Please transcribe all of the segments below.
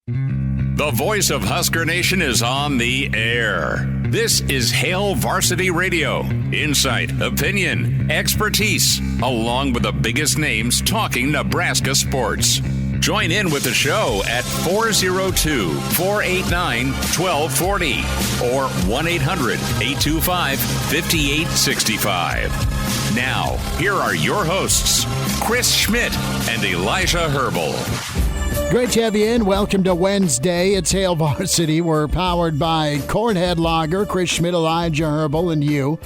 The voice of Husker Nation is on the air. This is Hail Varsity Radio. Insight, opinion, expertise, along with the biggest names talking Nebraska sports. Join in with the show at 402-489-1240 or 1-800-825-5865. Now, here are your hosts, Chris Schmidt and Elijah Herbel. Great to have you in. Welcome to Wednesday. It's Hail Varsity. We're powered by Cornhead Lager, Chris Schmidt, Elijah Herbel, and you.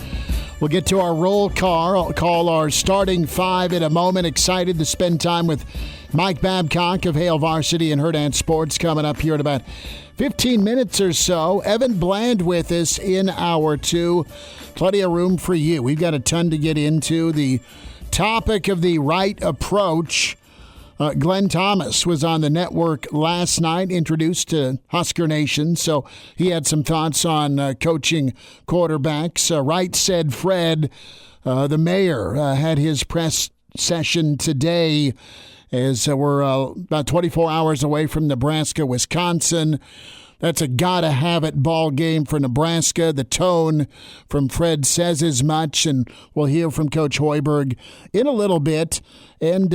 We'll get to our roll call our starting five in a moment. Excited to spend time with Mike Babcock of Hail Varsity and Hurrdat Sports coming up here in about 15 minutes or so. Evan Bland with us in hour two. Plenty of room for you. We've got a ton to get into. The topic of the right approach. Glenn Thomas was on the network last night, introduced to Husker Nation, so he had some thoughts on coaching quarterbacks. Right said Fred, the mayor, had his press session today as we're about 24 hours away from Nebraska-Wisconsin. That's a gotta-have-it ball game for Nebraska. The tone from Fred says as much, and we'll hear from Coach Hoiberg in a little bit. And,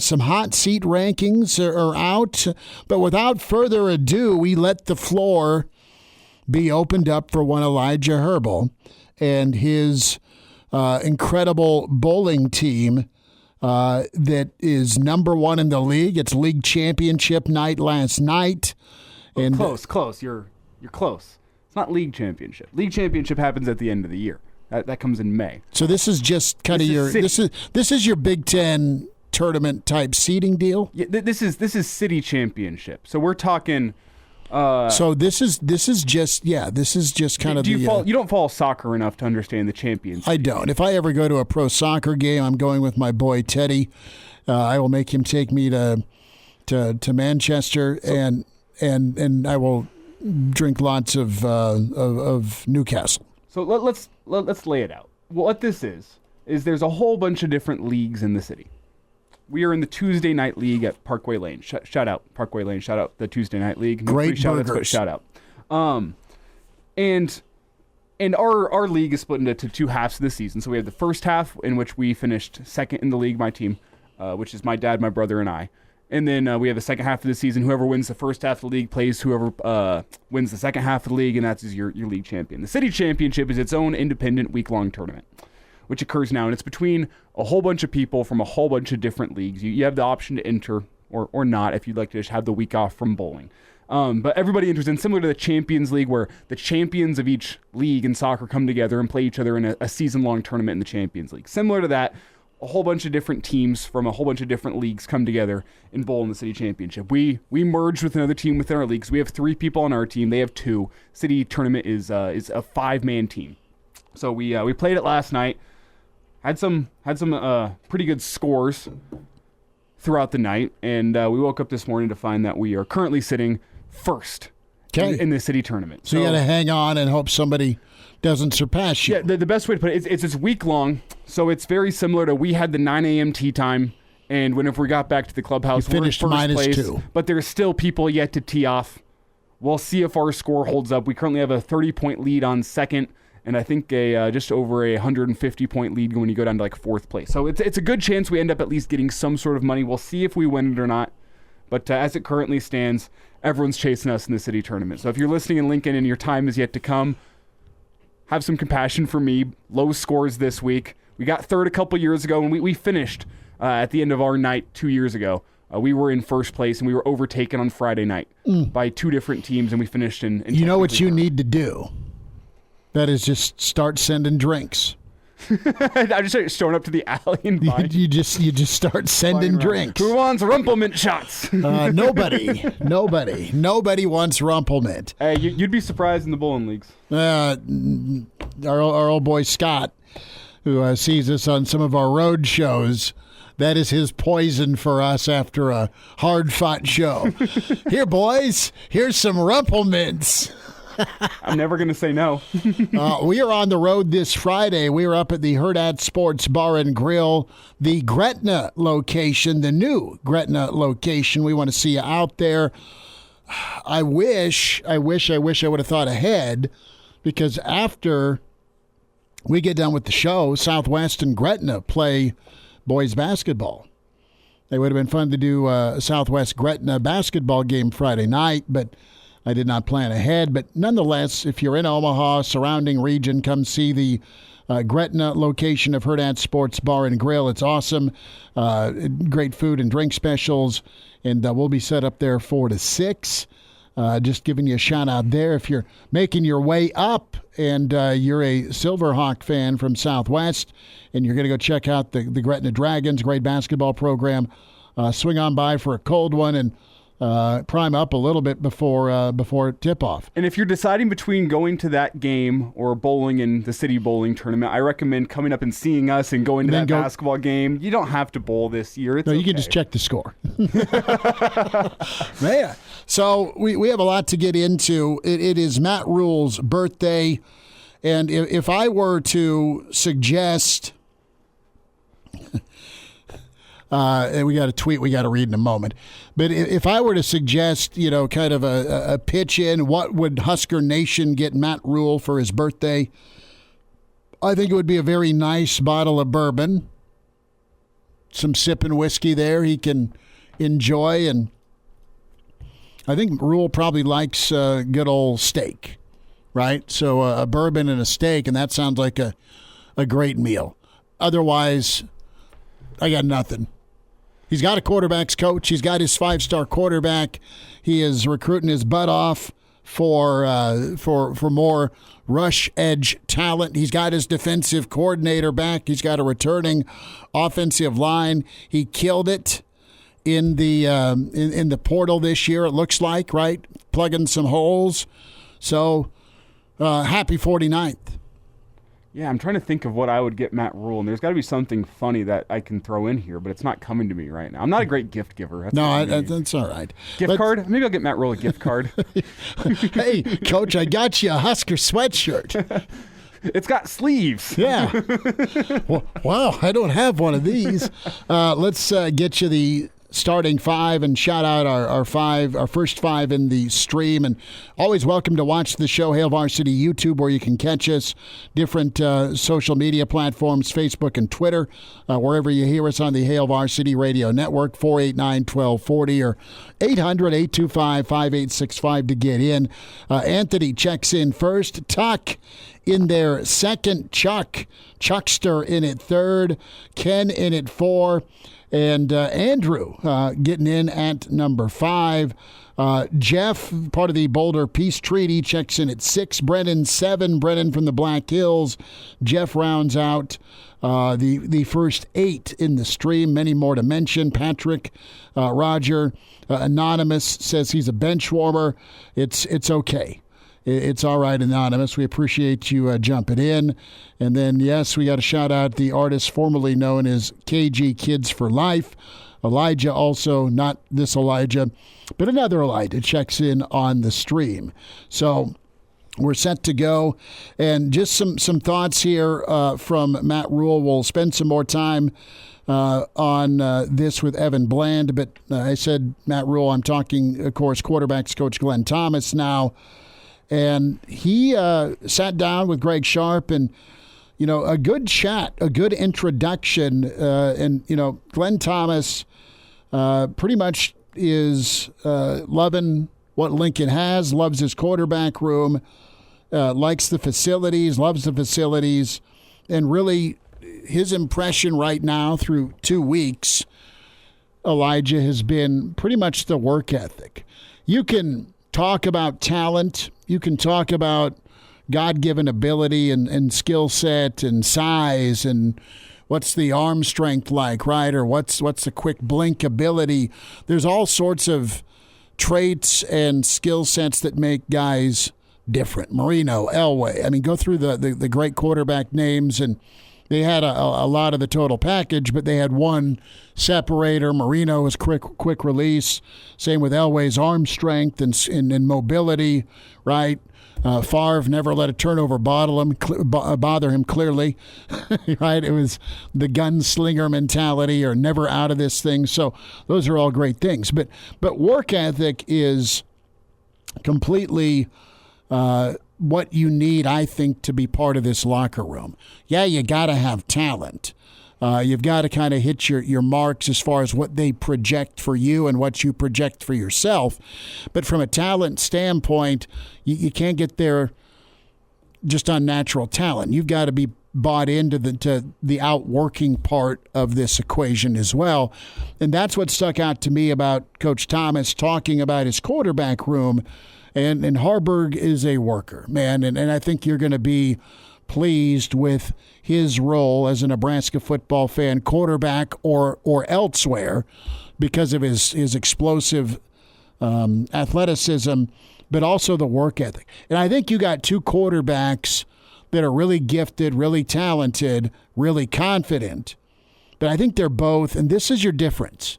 some hot seat rankings are out. But without further ado, we let the floor be opened up for one Elijah Herbel and his incredible bowling team that is number one in the league. It's league championship night last night. And close. You're close. It's not league championship. League championship happens at the end of the year. That comes in May. So this is just kind of your this is your Big Ten tournament type seeding deal. Yeah, this is city championship. So we're talking. So this is just kind of you don't follow soccer enough to understand the champions. I don't. If I ever go to a pro soccer game, I'm going with my boy Teddy. I will make him take me to Manchester and I will drink lots of Newcastle. So let's lay it out. What this is there's a whole bunch of different leagues in the city. We are in the Tuesday night league at Parkway Lane. Shout out Parkway Lane. Shout out the Tuesday night league. Great burgers. Shout out. And our league is split into two halves of the season. So we have the first half in which we finished second in the league, my team, which is my dad, my brother, and I. And then we have the second half of the season. Whoever wins the first half of the league plays whoever wins the second half of the league, and that's your league champion. The city championship is its own independent week-long tournament, which occurs now, and it's between a whole bunch of people from a whole bunch of different leagues. You have the option to enter or not if you'd like to just have the week off from bowling. But everybody enters in, similar to the Champions League, where the champions of each league in soccer come together and play each other in a season-long tournament in the Champions League. Similar to that, a whole bunch of different teams from a whole bunch of different leagues come together and bowl in the city championship. We merged with another team within our league. So we have 3 people on our team. They have 2. City tournament is a 5-man team. So we played it last night. Had some pretty good scores throughout the night, and we woke up this morning to find that we are currently sitting first in the city tournament. So you got to hang on and hope somebody doesn't surpass you. Yeah, the best way to put it, it's week long, so it's very similar to we had the 9 a.m. tee time, and whenever we got back to the clubhouse, we finished we're in first place, -2. but there's still people yet to tee off. We'll see if our score holds up. We currently have a 30-point lead on second, and I think just over a 150-point lead when you go down to like 4th place. So it's a good chance we end up at least getting some sort of money. We'll see if we win it or not. But as it currently stands, everyone's chasing us in the city tournament. So if you're listening in Lincoln and your time is yet to come, have some compassion for me. Low scores this week. We got third a couple years ago, and we finished at the end of our night 2 years ago. We were in first place, and we were overtaken on Friday night by 2 different teams, and we finished in you know what you need to do? That is just start sending drinks. I just showing up to the alley and buying. You just start sending drinks. Who wants Rumplemint shots? Nobody wants Rumplemint. Hey, you'd be surprised in the bowling leagues. Our old boy Scott, who sees us on some of our road shows, that is his poison for us after a hard-fought show. Here, boys, here's some Rumplemints. I'm never going to say no. We are on the road this Friday. We are up at the Hurrdat Sports Bar and Grill, the Gretna location, the new Gretna location. We want to see you out there. I wish I would have thought ahead, because after we get done with the show, Southwest and Gretna play boys basketball. It would have been fun to do a Southwest Gretna basketball game Friday night, but I did not plan ahead. But nonetheless, if you're in Omaha, surrounding region, come see the Gretna location of Hurrdat Sports Bar and Grill. It's awesome. Great food and drink specials. And we'll be set up there 4 to 6. Just giving you a shout out there. If you're making your way up and you're a Silverhawk fan from Southwest and you're going to go check out the Gretna Dragons, great basketball program, swing on by for a cold one and prime up a little bit before tip-off. And if you're deciding between going to that game or bowling in the city bowling tournament, I recommend coming up and seeing us and going to that basketball game. You don't have to bowl this year. It's you can just check the score. Man. So we have a lot to get into. It is Matt Rule's birthday. And if I were to suggest... and we got a tweet we got to read in a moment. But if I were to suggest, kind of a pitch in, what would Husker Nation get Matt Rule for his birthday? I think it would be a very nice bottle of bourbon, some sipping whiskey there he can enjoy, and I think Rule probably likes good old steak, right? So a bourbon and a steak, and that sounds like a great meal. Otherwise, I got nothing. He's got a quarterback's coach. He's got his 5-star quarterback. He is recruiting his butt off for more rush edge talent. He's got his defensive coordinator back. He's got a returning offensive line. He killed it in the portal this year, it looks like, right? Plugging some holes. So happy 49th. Yeah, I'm trying to think of what I would get Matt Rule, and there's got to be something funny that I can throw in here, but it's not coming to me right now. I'm not a great gift giver. That's all right. Gift card? Maybe I'll get Matt Rule a gift card. Hey, Coach, I got you a Husker sweatshirt. It's got sleeves. Yeah. Well, wow, I don't have one of these. Let's get you the starting 5 and shout out our first 5 in the stream. And always welcome to watch the show, Hail Varsity YouTube, where you can catch us, different social media platforms, Facebook and Twitter, wherever you hear us on the Hail Varsity Radio Network, 489-1240 or 800-825-5865 to get in. Anthony checks in first. Tuck in there second. Chuckster in at third. Ken in at 4. And Andrew getting in at number 5. Jeff, part of the Boulder Peace Treaty, checks in at 6. Brennan, 7. Brennan from the Black Hills. Jeff rounds out the first 8 in the stream. Many more to mention. Patrick, Roger, Anonymous says he's a bench warmer. It's okay. It's all right, Anonymous. We appreciate you jumping in. And then, yes, we got to shout out the artist formerly known as KG Kids for Life. Elijah also, not this Elijah, but another Elijah checks in on the stream. So we're set to go. And just some thoughts here from Matt Rule. We'll spend some more time on this with Evan Bland. But I said, Matt Rule, I'm talking, of course, quarterbacks coach Glenn Thomas now. And he sat down with Greg Sharp and, a good chat, a good introduction. And, Glenn Thomas pretty much is loving what Lincoln has, loves his quarterback room, likes the facilities, loves the facilities. And really, his impression right now through 2 weeks, Elijah, has been pretty much the work ethic. You can talk about talent. You can talk about God-given ability and skill set and size and what's the arm strength like, right? Or what's the quick blink ability. There's all sorts of traits and skill sets that make guys different. Marino, Elway. I mean, go through the great quarterback names, and they had a lot of the total package, but they had one separator. Marino was quick release. Same with Elway's arm strength and mobility, right? Favre never let a turnover bother him clearly, right? It was the gunslinger mentality, or never out of this thing. So those are all great things. But work ethic is completely what you need, I think, to be part of this locker room. Yeah, you got to have talent. You've got to kind of hit your marks as far as what they project for you and what you project for yourself. But from a talent standpoint, you can't get there just on natural talent. You've got to be bought into the outworking part of this equation as well. And that's what stuck out to me about Coach Thomas talking about his quarterback room. And Hoiberg is a worker, man. And I think you're going to be pleased with his role as a Nebraska football fan, quarterback or elsewhere, because of his explosive athleticism, but also the work ethic. And I think you got two quarterbacks that are really gifted, really talented, really confident. But I think they're both, and this is your difference.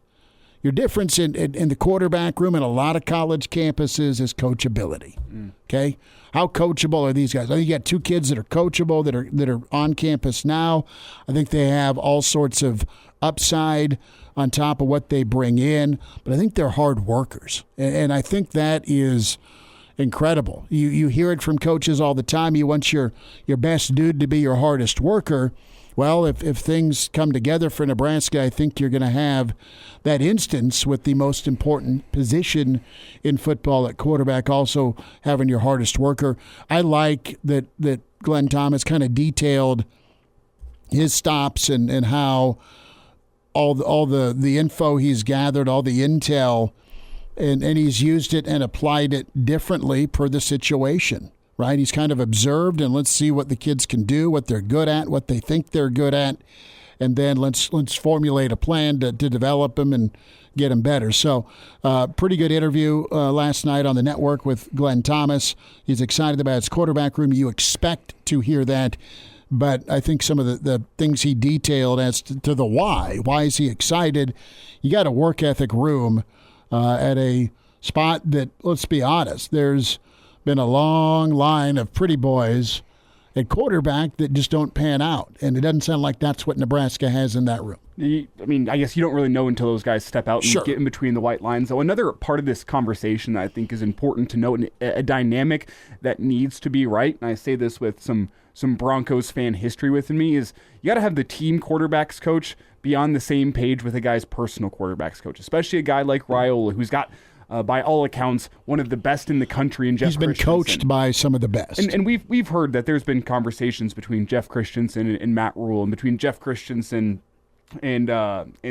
Your difference in the quarterback room in a lot of college campuses is coachability. Okay? How coachable are these guys? I think you got two kids that are coachable, that are on campus now. I think they have all sorts of upside on top of what they bring in, but I think they're hard workers. And I think that is incredible. You hear it from coaches all the time. You want your best dude to be your hardest worker. Well, if things come together for Nebraska, I think you're going to have that instance with the most important position in football at quarterback, also having your hardest worker. I like that Glenn Thomas kind of detailed his stops and how all the info he's gathered, all the intel, and he's used it and applied it differently per the situation. Right? He's kind of observed, and let's see what the kids can do, what they're good at, what they think they're good at, and then let's formulate a plan to develop them and get them better. So pretty good interview last night on the network with Glenn Thomas. He's excited about his quarterback room. You expect to hear that, but I think some of the things he detailed as to the why is he excited? You got a work ethic room at a spot that, let's be honest, there's been a long line of pretty boys at quarterback that just don't pan out. And it doesn't sound like that's what Nebraska has in that room. I mean, I guess you don't really know until those guys step out and get in between the white lines. So another part of this conversation that I think is important to note, and a dynamic that needs to be right, and I say this with some Broncos fan history within me, is you got to have the team quarterbacks coach be on the same page with a guy's personal quarterbacks coach, especially a guy like Raiola, who's got by all accounts, one of the best in the country in Jeff Christensen. He's been coached by some of the best. And we've heard that there's been conversations between Jeff Christensen and Matt Rule, and between Jeff Christensen and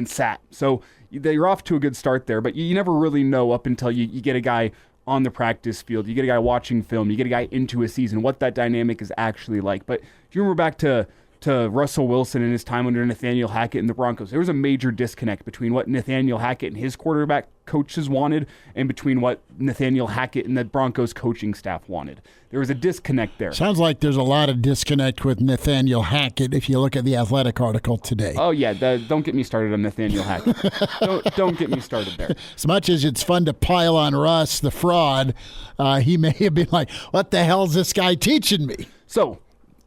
Sat. So you're off to a good start there, but you never really know up until you get a guy on the practice field, you get a guy watching film, you get a guy into a season, what that dynamic is actually like. But if you remember back to Russell Wilson and his time under Nathaniel Hackett and the Broncos, there was a major disconnect between what Nathaniel Hackett and his quarterback coaches wanted and between what Nathaniel Hackett and the Broncos coaching staff wanted. There was a disconnect there. Sounds like there's a lot of disconnect with Nathaniel Hackett if you look at the Athletic article today. Oh, yeah. Don't get me started on Nathaniel Hackett. don't get me started there. As much as it's fun to pile on Russ, the fraud, he may have been like, what the hell is this guy teaching me? So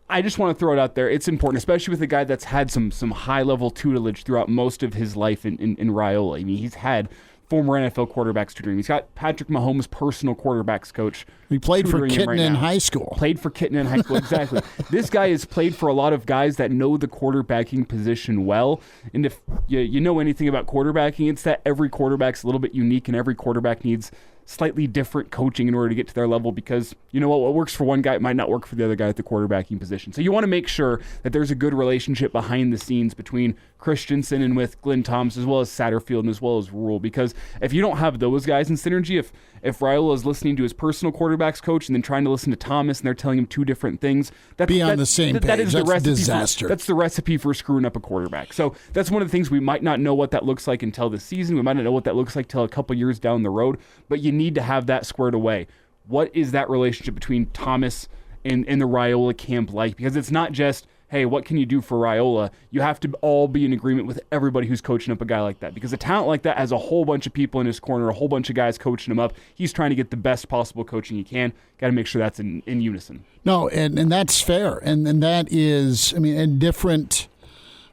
I just want to throw it out there. It's important, especially with a guy that's had some high-level tutelage throughout most of his life in Raiola. I mean, he's had former NFL quarterbacks tutoring. He's got Patrick Mahomes' personal quarterbacks coach. He played for Kitten in high school. Played for Kitten in high school, exactly. This guy has played for a lot of guys that know the quarterbacking position well. And if you know anything about quarterbacking, it's that every quarterback's a little bit unique and every quarterback needs slightly different coaching in order to get to their level, because you know what works for one guy, it might not work for the other guy at the quarterbacking position. So you want to make sure that there's a good relationship behind the scenes between Christensen and with Glenn Thomas, as well as Satterfield and as well as Rule, because if you don't have those guys in synergy, if Raiola is listening to his personal quarterbacks coach and then trying to listen to Thomas and they're telling him two different things, be on the same page. That is that's the recipe disaster. That's the recipe for screwing up a quarterback. So that's one of the things we might not know what that looks like until the season. We might not know what that looks like till a couple years down the road, but you need to have that squared away. What is that relationship between Thomas and the Raiola camp like? Because it's not just, hey, what can you do for Raiola? You have to all be in agreement with everybody who's coaching up a guy like that, because a talent like that has a whole bunch of people in his corner, a whole bunch of guys coaching him up. He's trying to get the best possible coaching he can. Got to make sure that's in unison. No, and that's fair. And that is, I mean, and different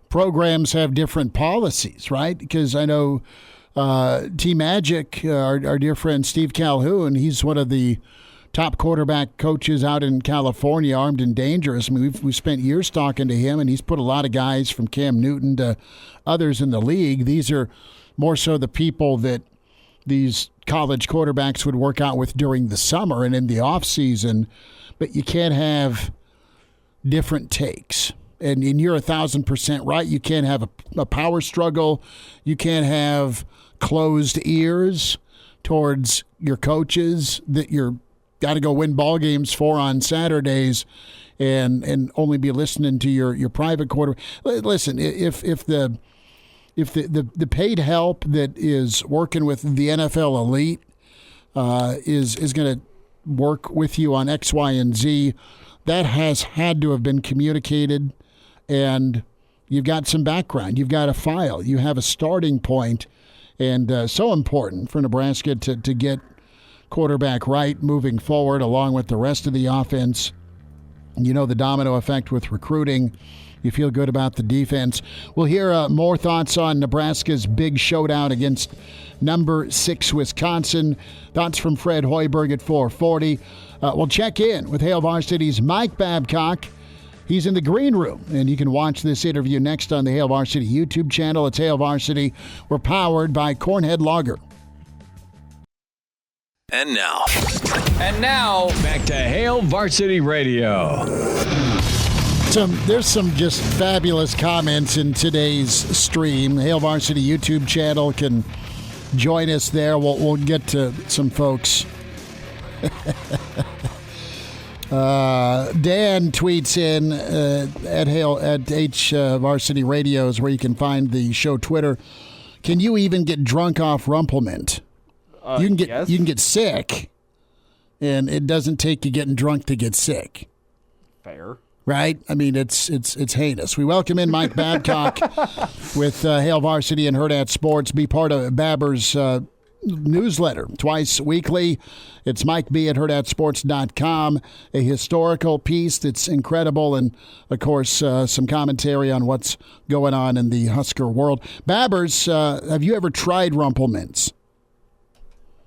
programs have different policies, right? Because I know Team Magic, our dear friend Steve Calhoun, he's one of the top quarterback coaches out in California, Armed and Dangerous. I mean, we've spent years talking to him, and he's put a lot of guys from Cam Newton to others in the league. These are more so the people that these college quarterbacks would work out with during the summer and in the off season, but you can't have different takes. And you're 1,000% right. You can't have a power struggle. You can't have closed ears towards your coaches that you're got to go win ball games for on Saturdays, and only be listening to your private quarter. Listen, if the paid help that is working with the NFL elite is going to work with you on X, Y, and Z, that has had to have been communicated, and you've got some background. You've got a file. You have a starting point, and so important for Nebraska to get quarterback right moving forward along with the rest of the offense. You know, the domino effect with recruiting. You feel good about the defense. We'll hear more thoughts on Nebraska's big showdown against number 6 Wisconsin. Thoughts from Fred Hoiberg at 4:40. We'll check in with Hail Varsity's Mike Babcock. He's in the green room, and you can watch this interview next on the Hail Varsity YouTube channel. It's Hail Varsity. We're powered by Cornhead Lager. And now, back to Hail Varsity Radio. There's some just fabulous comments in today's stream. Hail Varsity YouTube channel can join us there. We'll get to some folks. Dan tweets in at H Varsity Radios, where you can find the show Twitter. Can you even get drunk off Rumplemint? You can get sick, and it doesn't take you getting drunk to get sick. Fair. Right? I mean, it's heinous. We welcome in Mike Babcock with Hail Varsity and Hurrdat Sports. Be part of Babber's newsletter twice weekly. It's Mike B at hurrdatsports.com. A historical piece that's incredible, and, of course, some commentary on what's going on in the Husker world. Babbers, have you ever tried Rumplemints?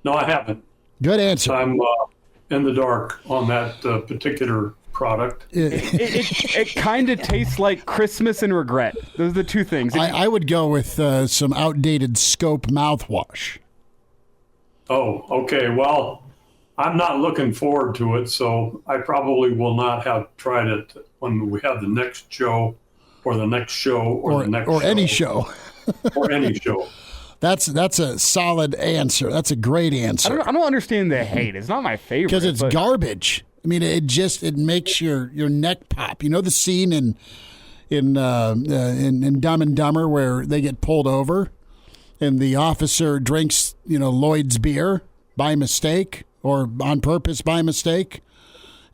No, I haven't. Good answer. I'm in the dark on that particular product. It kind of tastes like Christmas and regret. Those are the two things. I would go with some outdated Scope mouthwash. Oh, okay. Well, I'm not looking forward to it, so I probably will not have tried it when we have the next show or the next show or the next show. Any show. Or any show. That's a solid answer. That's a great answer. I don't understand the hate. It's not my favorite. Because it's garbage. I mean, it makes your neck pop. You know the scene in Dumb and Dumber where they get pulled over and the officer drinks, Lloyd's beer by mistake or on purpose by mistake,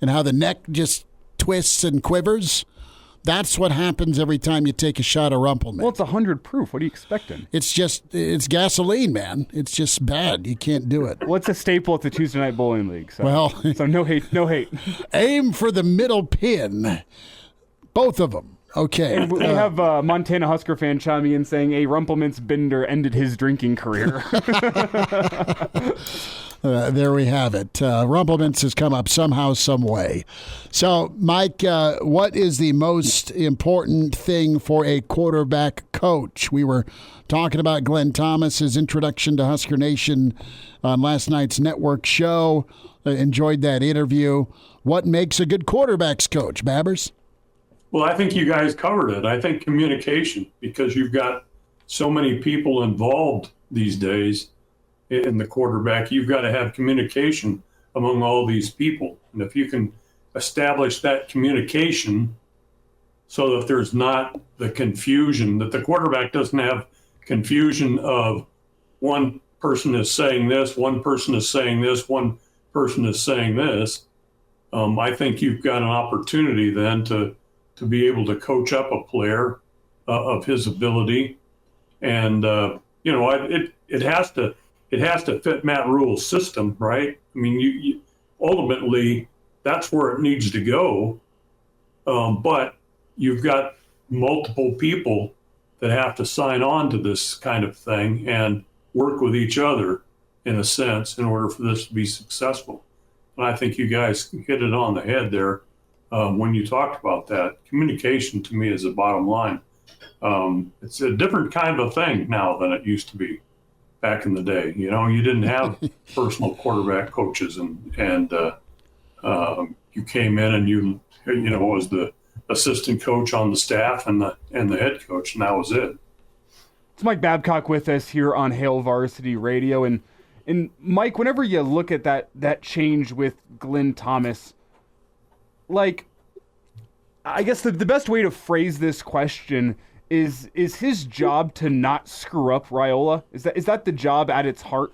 and how the neck just twists and quivers? That's what happens every time you take a shot of Rumplemint. Well, it's 100 proof. What are you expecting? It's gasoline, man. It's just bad. You can't do it. Well, it's a staple at the Tuesday Night Bowling League. So no hate. Aim for the middle pin. Both of them. Okay. And we have Montana Husker fan chiming in saying a Rumplemints bender ended his drinking career. There we have it. Rumplemints has come up somehow, some way. So, Mike, what is the most important thing for a quarterback coach? We were talking about Glenn Thomas's introduction to Husker Nation on last night's network show. Enjoyed that interview. What makes a good quarterback's coach, Babbers? Well, I think you guys covered it. I think communication, because you've got so many people involved these days in the quarterback. You've got to have communication among all these people. And if you can establish that communication so that there's not the confusion, that the quarterback doesn't have confusion of one person is saying this, one person is saying this, one person is saying this, I think you've got an opportunity then to be able to coach up a player of his ability. And, it has to fit Matt Rule's system, right? I mean, you ultimately, that's where it needs to go. But you've got multiple people that have to sign on to this kind of thing. And work with each other in a sense in order for this to be successful. And I think you guys hit it on the head there when you talked about that. Communication to me is the bottom line. It's a different kind of thing now than it used to be back in the day. You know, you didn't have personal quarterback coaches, and you came in and you was the assistant coach on the staff and the head coach, and that was it. It's Mike Babcock with us here on Hail Varsity Radio, and Mike, whenever you look at that change with Glenn Thomas, like, I guess the best way to phrase this question is his job to not screw up Raiola? Is that the job at its heart?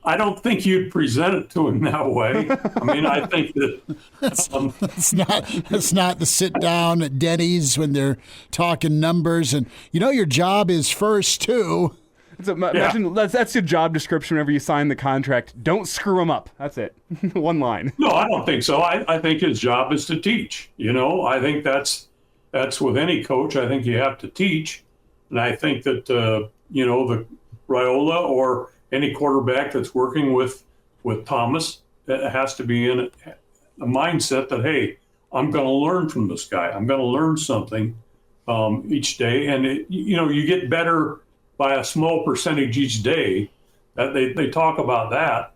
I don't think you'd present it to him that way. I mean, I think that it's not the sit down at Denny's when they're talking numbers, and your job is first too. Imagine that's your job description whenever you sign the contract. Don't screw him up. That's it. One line. No, I don't think so. I think his job is to teach. I think that's with any coach. I think you have to teach, and I think that the Raiola or any quarterback that's working with Thomas has to be in a mindset that, hey, I'm going to learn from this guy. I'm going to learn something each day, and you get better by a small percentage each day. That they talk about that.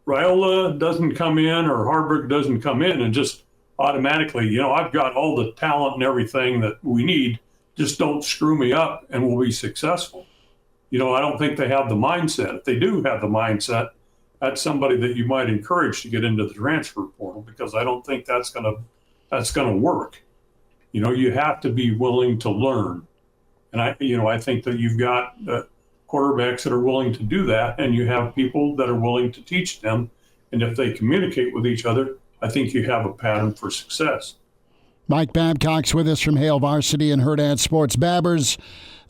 Raiola doesn't come in or Hoiberg doesn't come in and just automatically, I've got all the talent and everything that we need. Just don't screw me up and we'll be successful. I don't think they have the mindset. If they do have the mindset, that's somebody that you might encourage to get into the transfer portal, because I don't think that's gonna work. You have to be willing to learn. And I think that you've got quarterbacks that are willing to do that, and you have people that are willing to teach them. And if they communicate with each other, I think you have a pattern for success. Mike Babcock's with us from Hail Varsity and Hurrdat Sports. Babbers,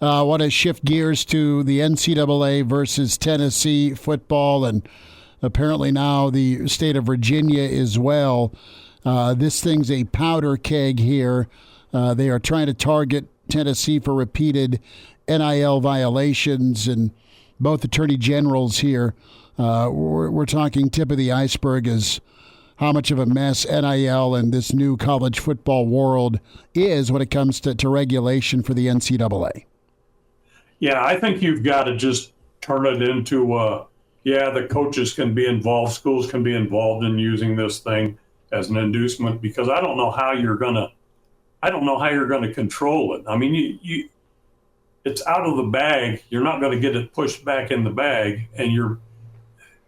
want to shift gears to the NCAA versus Tennessee football, and apparently now the state of Virginia as well. This thing's a powder keg here. They are trying to target Tennessee for repeated NIL violations, and both attorney generals here. We're talking tip of the iceberg is how much of a mess NIL and this new college football world is when it comes to regulation for the NCAA. Yeah, I think you've got to just turn it into, the coaches can be involved, schools can be involved in using this thing as an inducement, because I don't know how you're gonna control it. I mean, it's out of the bag. You're not going to get it pushed back in the bag, and the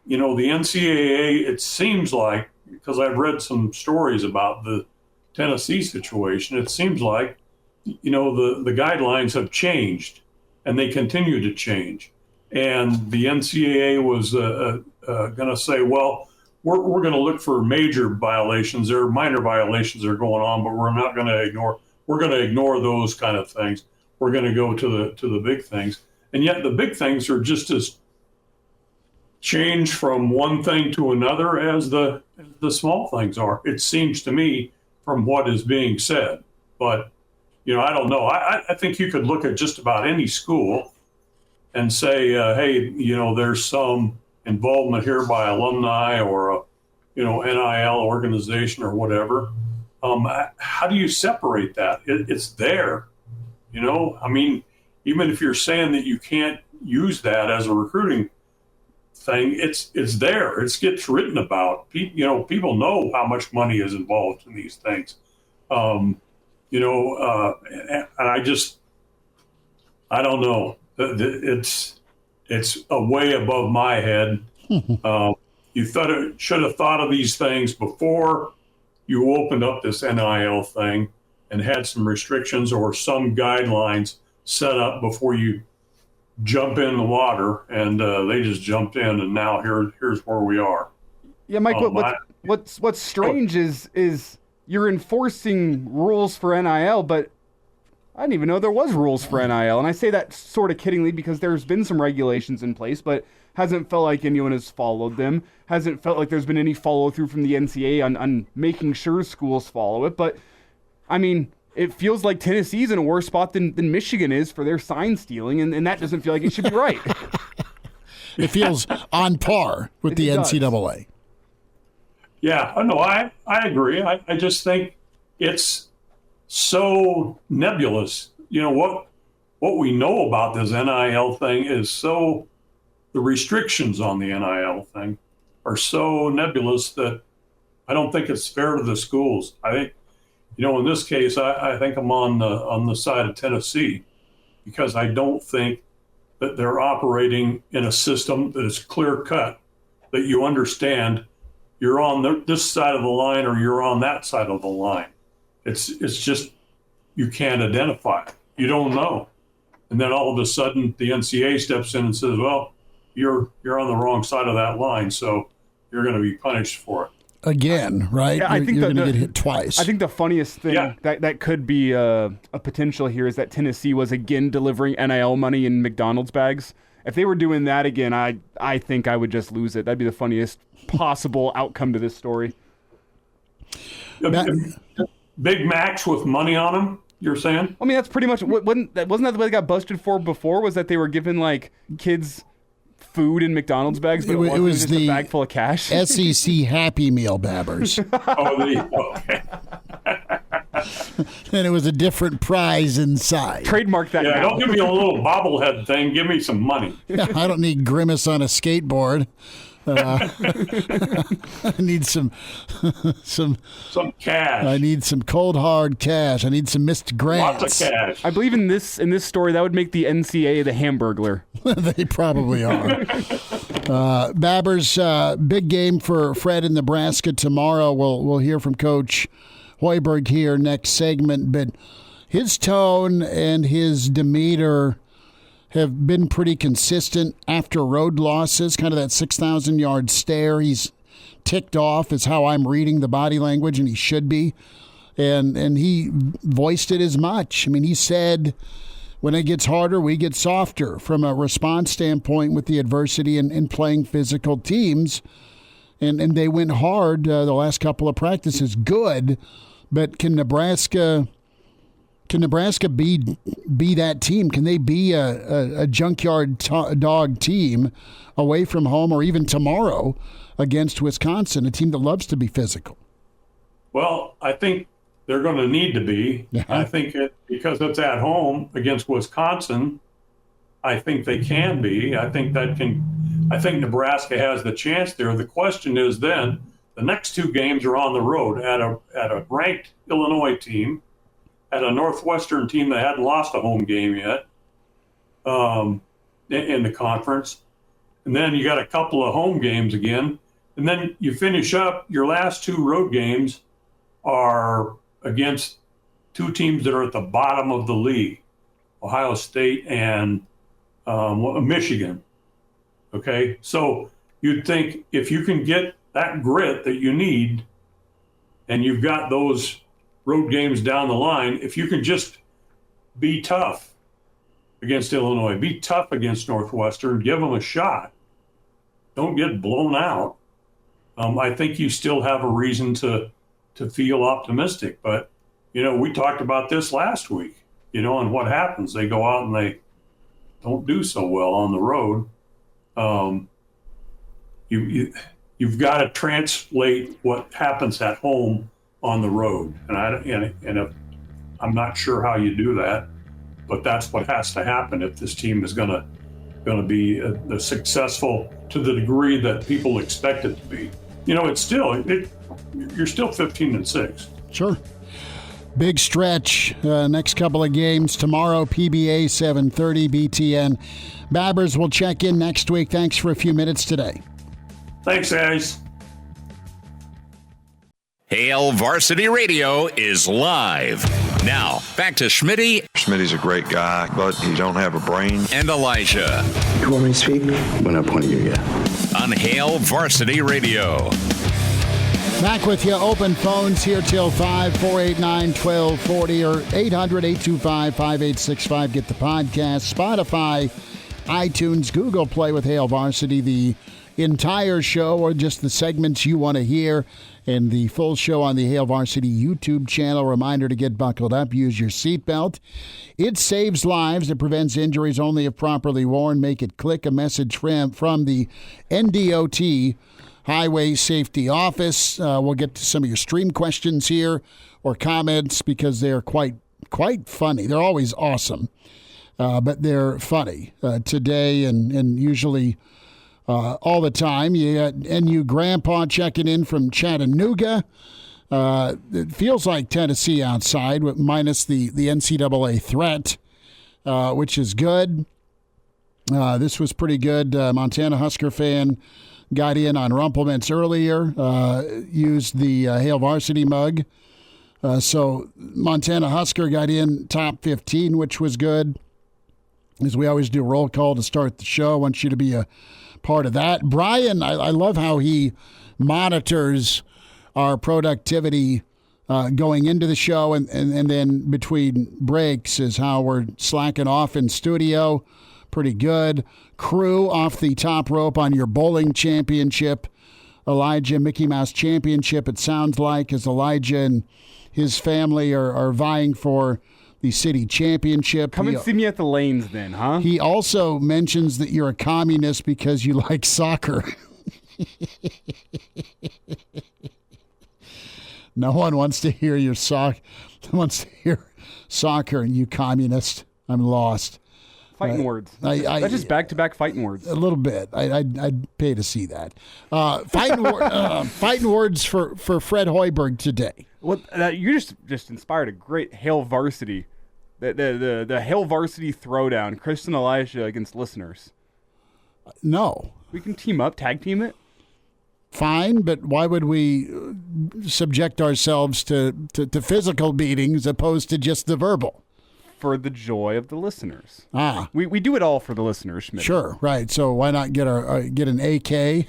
NCAA. It seems like, because I've read some stories about the Tennessee situation, it seems like, the guidelines have changed, and they continue to change. And the NCAA was going to say, well, we're going to look for major violations. There are minor violations that are going on, but we're not going to ignore. We're going to ignore those kind of things. We're going to go to the big things. And yet the big things are just as change from one thing to another as the small things are. It seems to me, from what is being said. But, I don't know. I think you could look at just about any school and say, hey, there's some involvement here by alumni or a NIL organization or whatever. How do you separate that? It's there. I mean, even if you're saying that you can't use that as a recruiting thing, it's there. It gets written about. People know how much money is involved in these things. And I don't know. It's a way above my head. You should have thought of these things before you opened up this NIL thing and had some restrictions or some guidelines set up before you jump in the water. And they just jumped in, and now here's where we are. Yeah, Mike. What's strange is you're enforcing rules for NIL, but I didn't even know there was rules for NIL. And I say that sort of kiddingly because there's been some regulations in place, but hasn't felt like anyone has followed them. Hasn't felt like there's been any follow through from the NCAA on making sure schools follow it. But I mean, it feels like Tennessee's in a worse spot than Michigan is for their sign stealing, and that doesn't feel like it should be right. It feels on par with the NCAA. Yeah, no, I agree. I just think it's so nebulous. What we know about this NIL thing is the restrictions on the NIL thing are so nebulous that I don't think it's fair to the schools. I think, in this case, I think I'm on the side of Tennessee, because I don't think that they're operating in a system that is clear cut, that you understand you're on this side of the line or you're on that side of the line. It's just, you can't identify it. You don't know. And then all of a sudden the NCAA steps in and says, well, you're on the wrong side of that line, so you're going to be punished for it. Again, right? Yeah, I think you're going to get hit twice. I think the funniest thing that could be a potential here is that Tennessee was again delivering NIL money in McDonald's bags. If they were doing that again, I think I would just lose it. That'd be the funniest possible outcome to this story. Big Macs with money on them, you're saying? I mean, that's pretty much wasn't that the way they got busted for before? Was that they were giving like kids food in McDonald's bags, but it was just a bag full of cash? SEC Happy Meal Babbers. Okay. And it was a different prize inside. Trademark that. Yeah, now. don't give me a little bobblehead thing. Give me some money. Yeah, I don't need Grimace on a skateboard. I need some cash. I need some cold hard cash. I need some missed grants. Lots of cash. I believe in this story that would make the NCAA the Hamburglar. They probably are. Babbers, big game for Fred in Nebraska tomorrow. We'll hear from Coach Hoiberg here next segment, but his tone and his demeanor have been pretty consistent after road losses, kind of that 6,000-yard stare. He's ticked off is how I'm reading the body language, and he should be. And he voiced it as much. I mean, he said, when it gets harder, we get softer from a response standpoint with the adversity and playing physical teams. And they went hard the last couple of practices. Good, but can Nebraska be that team? Can they be a junkyard dog team away from home, or even tomorrow against Wisconsin, a team that loves to be physical? Well, I think they're going to need to be. Yeah. I think because it's at home against Wisconsin, I think they can be. I think Nebraska has the chance there. The question is then, the next two games are on the road at a ranked Illinois team, at a Northwestern team that hadn't lost a home game yet in the conference. And then you got a couple of home games again. And then you finish up, your last two road games are against two teams that are at the bottom of the league, Ohio State and Michigan. Okay, so you'd think if you can get that grit that you need, and you've got those road games down the line, if you can just be tough against Illinois, be tough against Northwestern, give them a shot, don't get blown out, I think you still have a reason to feel optimistic. But, we talked about this last week, and what happens. They go out and they don't do so well on the road. You've got to translate what happens at home on the road, and I'm not sure how you do that, but that's what has to happen if this team is going to be successful to the degree that people expect it to be. You're still 15-6. Sure. Big stretch. Next couple of games tomorrow. PBA 7:30 BTN. Babbers will check in next week. Thanks for a few minutes today. Thanks, guys. Hail Varsity Radio is live. Now, back to Schmitty. Schmitty's a great guy, but he don't have a brain. And Elijah. You want me to speak? When I point at you, yeah. On Hail Varsity Radio. Back with you. Open phones here till 5, 489-1240 or 800-825-5865. Get the podcast. Spotify, iTunes, Google Play with Hail Varsity, the entire show or just the segments you want to hear, and the full show on the Hail Varsity YouTube channel. Reminder to get buckled up. Use your seatbelt. It saves lives. It prevents injuries only if properly worn. Make it click. A message from the NDOT Highway Safety Office. We'll get to some of your stream questions here or comments because they're quite funny. They're always awesome, but they're funny today and usually all the time. You got NU Grandpa checking in from Chattanooga. It feels like Tennessee outside, minus the NCAA threat, which is good. This was pretty good. Montana Husker fan got in on Rumplements earlier, used the Hail Varsity mug. So Montana Husker got in top 15, which was good. As we always do, roll call to start the show. I want you to be a part of that. Brian, I love how he monitors our productivity going into the show and then between breaks is how we're slacking off in studio. Pretty good. Crew off the top rope on your bowling championship. Elijah Mickey Mouse Championship, it sounds like, as Elijah and his family are vying for the city championship. Come and see me at the lanes then, huh? He also mentions that you're a communist because you like soccer. No one wants to hear your soccer, and you communist. I'm lost. Fighting words. That's just back-to-back fighting words. A little bit. I'd pay to see that. Fighting words for Fred Hoiberg today. Well, you just inspired a great Hail Varsity, the Hail Varsity throwdown, Schmidt and Elijah against listeners. No. We can team up, tag team it. Fine, but why would we subject ourselves to physical beatings opposed to just the verbal? For the joy of the listeners. We do it all for the listeners, Schmidt. Sure, right. So why not get an AK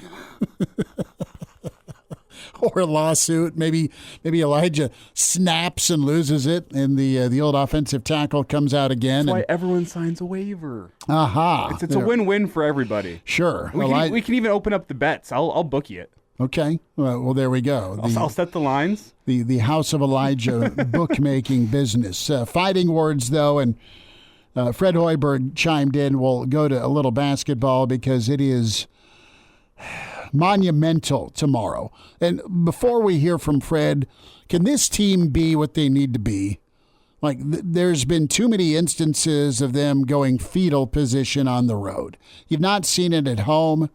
or a lawsuit? Maybe Elijah snaps and loses it, and the old offensive tackle comes out again. That's why everyone signs a waiver. Aha! It's a win-win for everybody. Sure. We can even open up the bets. I'll book you it. Okay. Well, there we go. I'll set the lines. The House of Elijah bookmaking business. Fighting words, though, and Fred Hoiberg chimed in. We'll go to a little basketball because it is monumental tomorrow. And before we hear from Fred, can this team be what they need to be? Like, there's been too many instances of them going fetal position on the road. You've not seen it at home.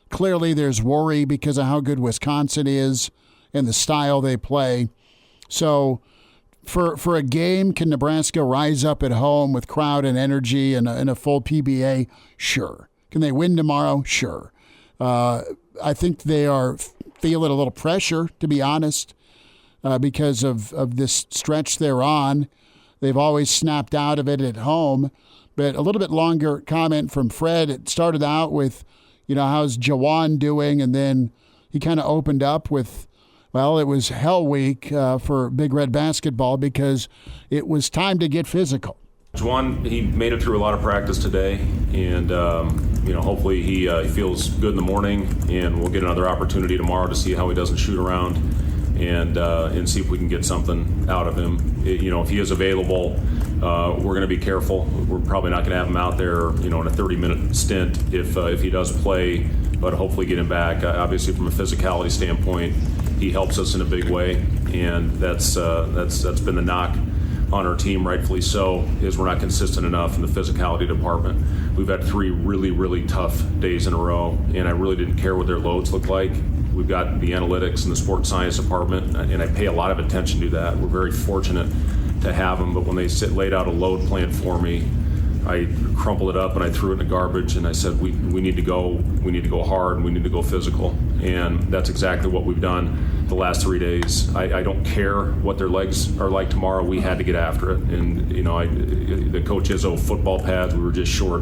Clearly, there's worry because of how good Wisconsin is and the style they play. So, for a game, can Nebraska rise up at home with crowd and energy and a full PBA? Sure. Can they win tomorrow? Sure. I think they are feeling a little pressure, to be honest, because of this stretch they're on. They've always snapped out of it at home. But a little bit longer comment from Fred. It started out with, how's Jawan doing? And then he kind of opened up with, well, it was hell week for Big Red basketball because it was time to get physical. Jawan, he made it through a lot of practice today, and hopefully he feels good in the morning, and we'll get another opportunity tomorrow to see how he doesn't shoot around and see if we can get something out of him. If he is available, we're going to be careful. We're probably not going to have him out there, in a 30-minute stint if he does play, but hopefully get him back. Obviously, from a physicality standpoint, he helps us in a big way, and that's been the knock on our team, rightfully so, is we're not consistent enough in the physicality department. We've had 3 really, really tough days in a row, and I really didn't care what their loads looked like. We've got the analytics and the sports science department, and I pay a lot of attention to that. We're very fortunate to have them, but when they laid out a load plan for me, I crumpled it up and I threw it in the garbage, and I said, we need to go hard, and we need to go physical. And that's exactly what we've done the last 3 days. I don't care what their legs are like tomorrow. We had to get after it. And, the Coach Izzo football pads, we were just short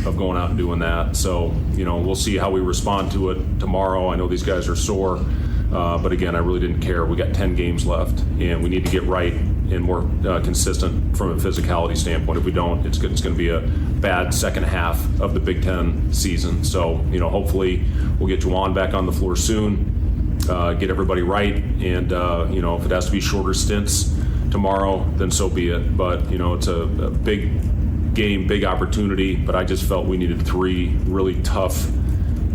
of going out and doing that. So, we'll see how we respond to it tomorrow. I know these guys are sore. But again, I really didn't care. We got 10 games left, and we need to get right and more consistent from a physicality standpoint. If we don't, it's going to be a bad second half of the Big Ten season. So, hopefully we'll get Juwan back on the floor soon, get everybody right, and, if it has to be shorter stints tomorrow, then so be it. But, it's a big game, big opportunity, but I just felt we needed 3 really tough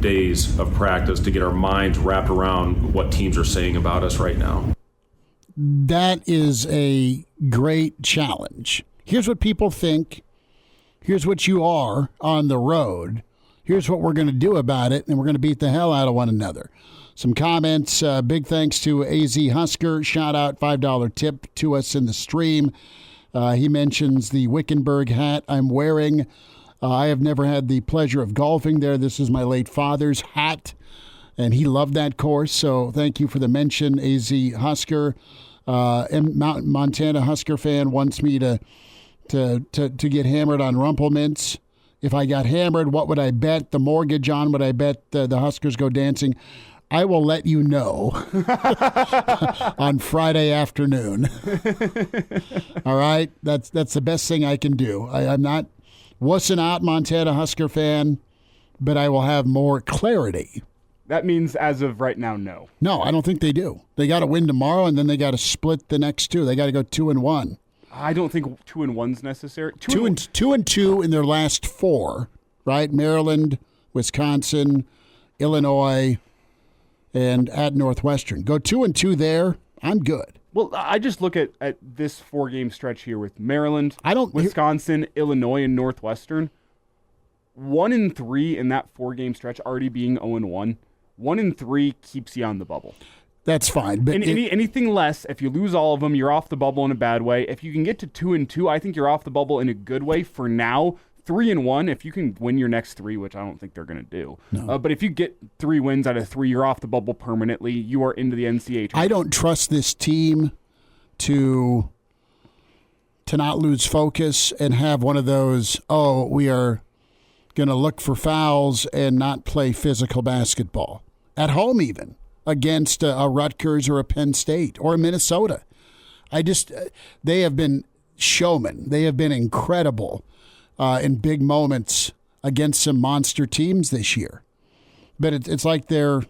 days of practice to get our minds wrapped around what teams are saying about us right now. That is a great challenge. Here's what people think. Here's what you are on the road. Here's what we're going to do about it, and we're going to beat the hell out of one another. Some comments. Big thanks to AZ Husker. Shout out, $5 tip to us in the stream. He mentions the Wickenburg hat I'm wearing. I have never had the pleasure of golfing there. This is my late father's hat, and he loved that course. So thank you for the mention, AZ Husker. Montana Husker fan wants me to get hammered on Rumplemints. If I got hammered, what would I bet the mortgage on? Would I bet the Huskers go dancing? I will let you know on Friday afternoon. All right? That's the best thing I can do. I'm not wussing out, Montana Husker fan, but I will have more clarity. That means as of right now, no. No, I don't think they do. They got to win tomorrow, and then they got to split the next 2. They got to go 2-1. I don't think 2-1's necessary. 2-2 in their last 4, right? Maryland, Wisconsin, Illinois, and at Northwestern. Go 2-2 there. I'm good. Well, I just look at this 4-game stretch here with Maryland, Wisconsin, Illinois, and Northwestern. 1-3 in that 4-game stretch, already being 0-1. 1-3 keeps you on the bubble. That's fine. But anything less, if you lose all of them, you're off the bubble in a bad way. If you can get to 2-2, I think you're off the bubble in a good way for now. 3-1, if you can win your next 3, which I don't think they're going to do. No. But if you get 3 wins out of 3, you're off the bubble permanently. You are into the NCAA tournament. I don't trust this team to not lose focus and have one of those, we are going to look for fouls and not play physical basketball. At home even, against a Rutgers or a Penn State or a Minnesota. They have been showmen. They have been incredible in big moments against some monster teams this year. But it's like they're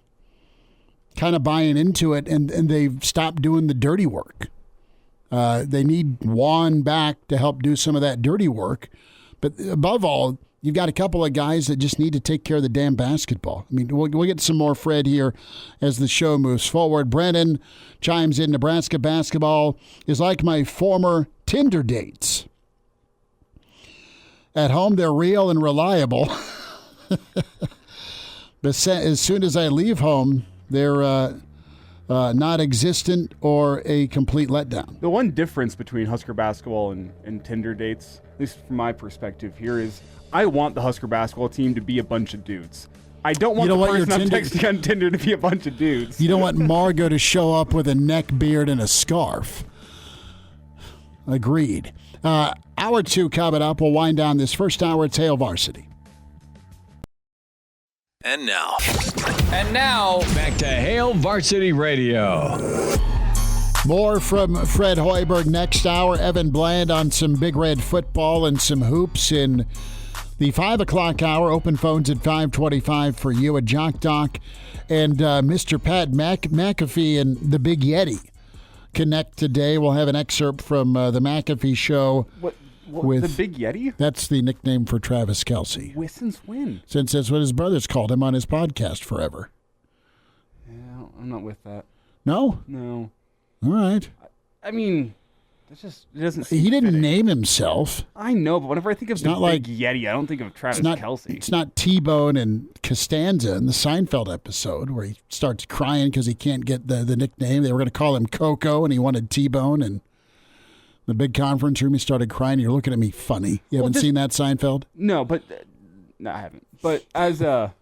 kind of buying into it, and they've stopped doing the dirty work. They need Juan back to help do some of that dirty work. But above all, you've got a couple of guys that just need to take care of the damn basketball. I mean, we'll get some more Fred here as the show moves forward. Brennan chimes in, Nebraska basketball is like my former Tinder dates. At home, they're real and reliable. But as soon as I leave home, they're not existent or a complete letdown. The one difference between Husker basketball and Tinder dates, at least from my perspective here, is I want the Husker basketball team to be a bunch of dudes. I don't want the person I'm texting on Tinder to be a bunch of dudes. You don't want Margot to show up with a neck beard and a scarf. Agreed. Hour 2 coming up. We'll wind down this first hour at Hail Varsity. And now, back to Hail Varsity Radio. More from Fred Hoiberg next hour. Evan Bland on some Big Red football and some hoops in the 5 o'clock hour. Open phones at 525 for you at Jock Doc. And Mr. Pat McAfee and the Big Yeti connect today. We'll have an excerpt from the McAfee show. What with the Big Yeti? That's the nickname for Travis Kelce. Since when? Since that's what his brothers called him on his podcast forever. Yeah, I'm not with that. No? No. All right. I mean, it doesn't seem He didn't fitting. name himself. I know, but whenever I think of the Big Yeti, I don't think of Travis Kelce. It's not T-Bone and Costanza in the Seinfeld episode where he starts crying because he can't get the nickname. They were going to call him Coco, and he wanted T-Bone, and the big conference room, he started crying. You're looking at me funny. You haven't seen that Seinfeld? No, but no, I haven't. But as a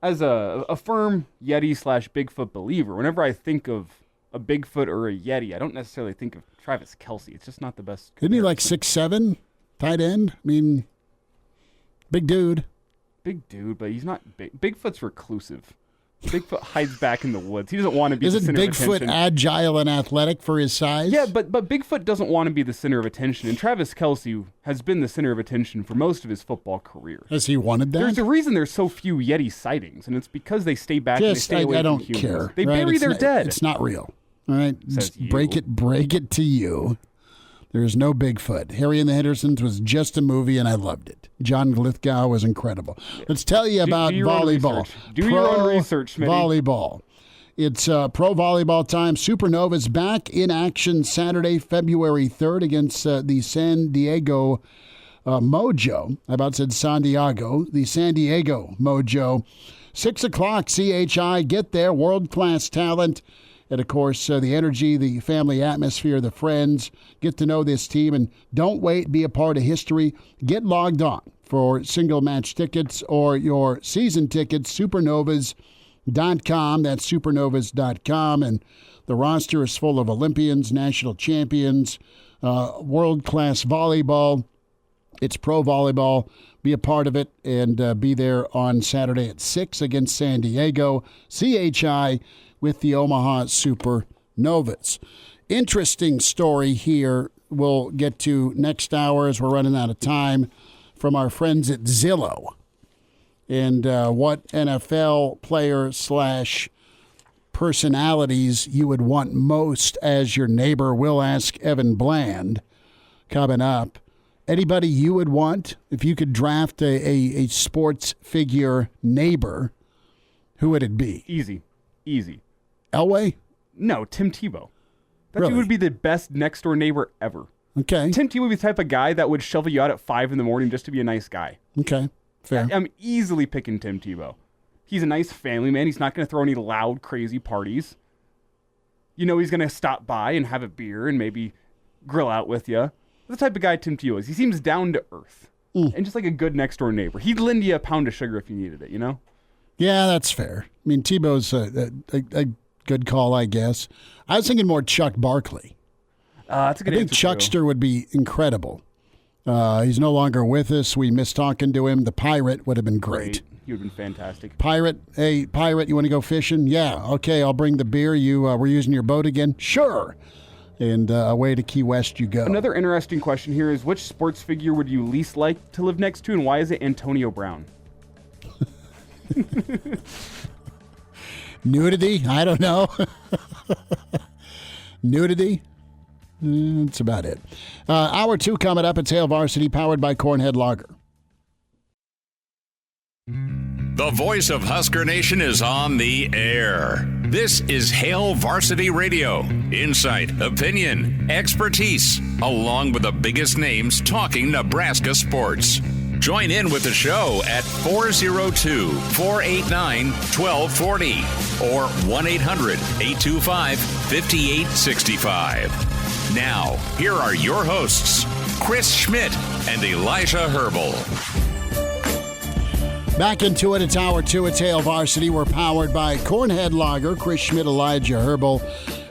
firm Yeti / Bigfoot believer, whenever I think of a Bigfoot or a Yeti, I don't necessarily think of Travis Kelce. It's just not the best. Isn't he like 6'7", tight end? I mean, big dude. Big dude, but he's not big. Bigfoot's reclusive. Bigfoot hides back in the woods. He doesn't want to be the Isn't center of Bigfoot attention. agile and athletic for his size? Yeah, but Bigfoot doesn't want to be the center of attention. And Travis Kelce has been the center of attention for most of his football career. Has he wanted that? There's a reason there's so few Yeti sightings, and it's because they stay back and they stay away I don't from humans. care. They right? bury their dead. It's not real. All right? Says Just break it to you. There's no Bigfoot. Harry and the Hendersons was just a movie, and I loved it. John Lithgow was incredible. Let's tell you about volleyball. Do your own research, Smitty. Volleyball. It's pro volleyball time. Supernovas back in action Saturday, February 3rd against the San Diego Mojo. I about said San Diego. The San Diego Mojo. 6 o'clock, CHI. Get there. World-class talent. And, of course, the energy, the family atmosphere, the friends. Get to know this team. And don't wait. Be a part of history. Get logged on for single-match tickets or your season tickets, supernovas.com. That's supernovas.com. And the roster is full of Olympians, national champions, world-class volleyball. It's pro volleyball. Be a part of it and be there on Saturday at 6 against San Diego. CHI with the Omaha Supernovas. Interesting story here we'll get to next hour as we're running out of time from our friends at Zillow. And what NFL player / personalities you would want most as your neighbor. We'll ask Evan Bland coming up. Anybody you would want if you could draft a sports figure neighbor, who would it be? Easy. Elway? No, Tim Tebow. That Really? dude would be the best next-door neighbor ever. Okay. Tim Tebow would be the type of guy that would shovel you out at 5 in the morning just to be a nice guy. Okay. Fair. I'm easily picking Tim Tebow. He's a nice family man. He's not going to throw any loud, crazy parties. You know he's going to stop by and have a beer and maybe grill out with you. The type of guy Tim Tebow is. He seems down to earth and just like a good next-door neighbor. He'd lend you a pound of sugar if you needed it, you know? Yeah, that's fair. I mean, Tebow's a good call, I guess. I was thinking more Chuck Barkley. That's a good I think answer, Chuckster too. would be incredible. He's no longer with us. We miss talking to him. The Pirate would have been great. He would have been fantastic. Pirate, hey, Pirate, you want to go fishing? Yeah, okay, I'll bring the beer. You we're using your boat again? Sure. And away to Key West you go. Another interesting question here is, which sports figure would you least like to live next to, and why is it Antonio Brown? Nudity? I don't know. Nudity? That's about it. Hour 2 coming up at Hail Varsity, powered by Cornhead Lager. The voice of Husker Nation is on the air. This is Hail Varsity Radio. Insight, opinion, expertise, along with the biggest names talking Nebraska sports. Join in with the show at 402-489-1240 or 1-800-825-5865. Now, here are your hosts, Chris Schmidt and Elijah Herbel. Back into it. It's Hour 2 at Hail Varsity. We're powered by Cornhead Lager, Chris Schmidt, Elijah Herbel.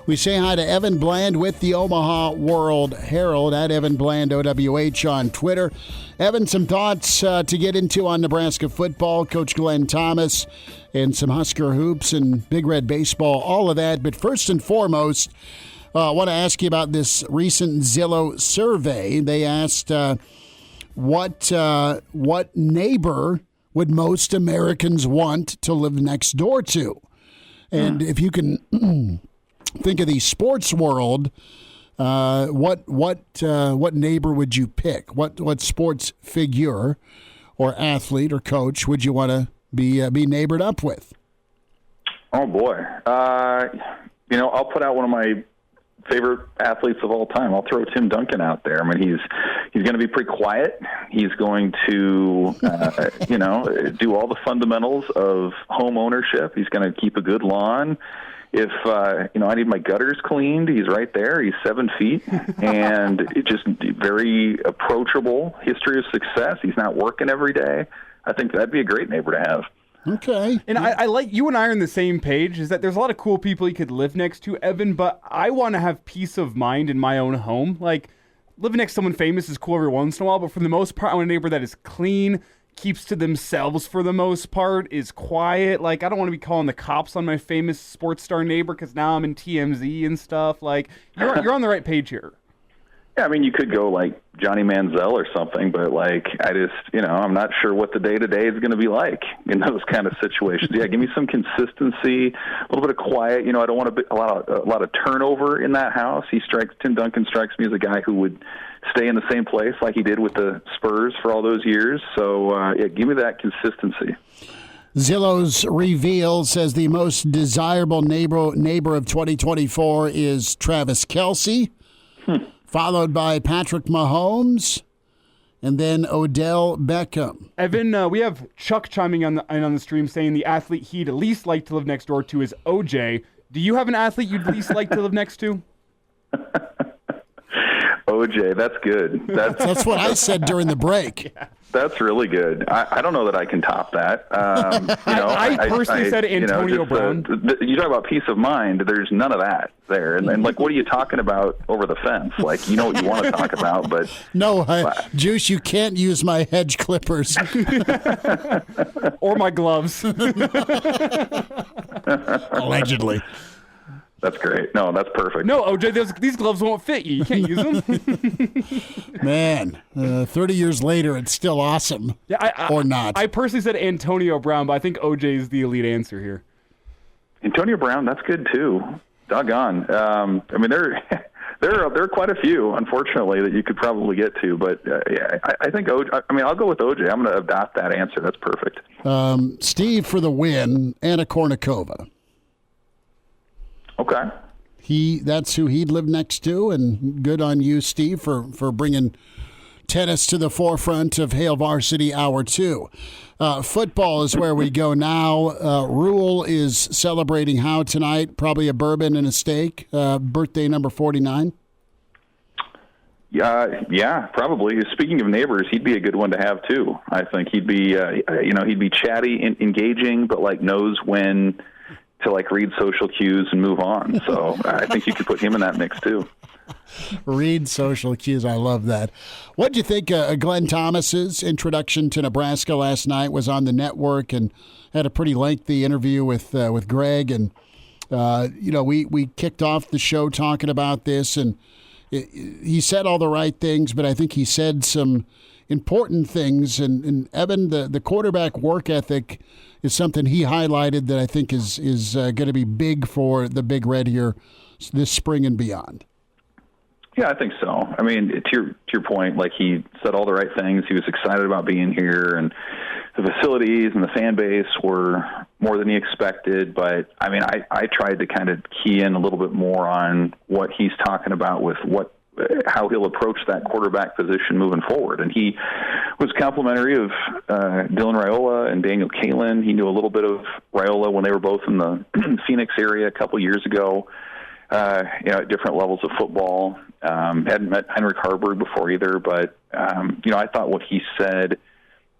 We say hi to Evan Bland with the Omaha World Herald at Evan Bland OWH on Twitter. Evan, some thoughts to get into on Nebraska football, Coach Glenn Thomas, and some Husker hoops and Big Red baseball, all of that. But first and foremost, I want to ask you about this recent Zillow survey. They asked what neighbor would most Americans want to live next door to? And if you can think of the sports world, what neighbor would you pick? What sports figure or athlete or coach would you want to be neighbored up with? Oh boy, I'll put out one of my favorite athletes of all time. I'll throw Tim Duncan out there. I mean, he's going to be pretty quiet. He's going to, do all the fundamentals of home ownership. He's going to keep a good lawn. If, I need my gutters cleaned, he's right there. He's 7 feet and just very approachable, history of success. He's not working every day. I think that'd be a great neighbor to have. Okay. And I like, you and I are on the same page, is that there's a lot of cool people you could live next to, Evan, but I want to have peace of mind in my own home. Like, living next to someone famous is cool every once in a while, but for the most part, I want a neighbor that is clean, keeps to themselves for the most part, is quiet. Like, I don't want to be calling the cops on my famous sports star neighbor because now I'm in TMZ and stuff. Like, you're on the right page here. Yeah, I mean, you could go like Johnny Manziel or something, but like, I just, I'm not sure what the day-to-day is going to be like in those kind of situations. Yeah, give me some consistency, a little bit of quiet. I don't want a lot of turnover in that house. Tim Duncan strikes me as a guy who would stay in the same place like he did with the Spurs for all those years. So, give me that consistency. Zillow's reveal says the most desirable neighbor of 2024 is Travis Kelce. Followed by Patrick Mahomes, and then Odell Beckham. Evan, we have Chuck chiming in on the stream saying the athlete he'd least like to live next door to is OJ. Do you have an athlete you'd least like to live next to? OJ, that's good. That's what I said during the break. Yeah. That's really good. I don't know that I can top that. I personally said Antonio Brown. You talk about peace of mind. There's none of that there. And like, what are you talking about over the fence? Like, what you want to talk about, but no, Juice, you can't use my hedge clippers or my gloves. Allegedly. That's great. No, that's perfect. No, OJ, these gloves won't fit you. You can't use them. Man, 30 years later, it's still awesome. Yeah, or not. I personally said Antonio Brown, but I think OJ is the elite answer here. Antonio Brown, that's good too. Doggone. I mean, there are quite a few, unfortunately, that you could probably get to. But I think OJ. I mean, I'll go with OJ. I'm going to adopt that answer. That's perfect. Steve for the win. Anna Kournikova. Okay. That's who he'd live next to, and good on you, Steve, for bringing tennis to the forefront of Hail Varsity Hour 2. Football is where we go now. Rule is celebrating how tonight? Probably a bourbon and a steak. Birthday number 49. Yeah, probably. Speaking of neighbors, he'd be a good one to have too. I think he'd be, he'd be chatty, engaging, but like knows when to like read social cues and move on. So I think you could put him in that mix too. Read social cues. I love that. What do you think Glenn Thomas's introduction to Nebraska last night was on the network and had a pretty lengthy interview with Greg. And, we kicked off the show talking about this, and he said all the right things, but I think he said some important things. And Evan, the quarterback work ethic is something he highlighted that I think is going to be big for the Big Red here this spring and beyond. Yeah, I think so. I mean, to your point, like he said all the right things. He was excited about being here, and the facilities and the fan base were more than he expected. But I mean, I tried to kind of key in a little bit more on what he's talking about with how he'll approach that quarterback position moving forward. And he was complimentary of Dylan Raiola and Daniel Kalin. He knew a little bit of Raiola when they were both in the Phoenix area a couple years ago, at different levels of football. Hadn't met Heinrich Harburg before either, but, I thought what he said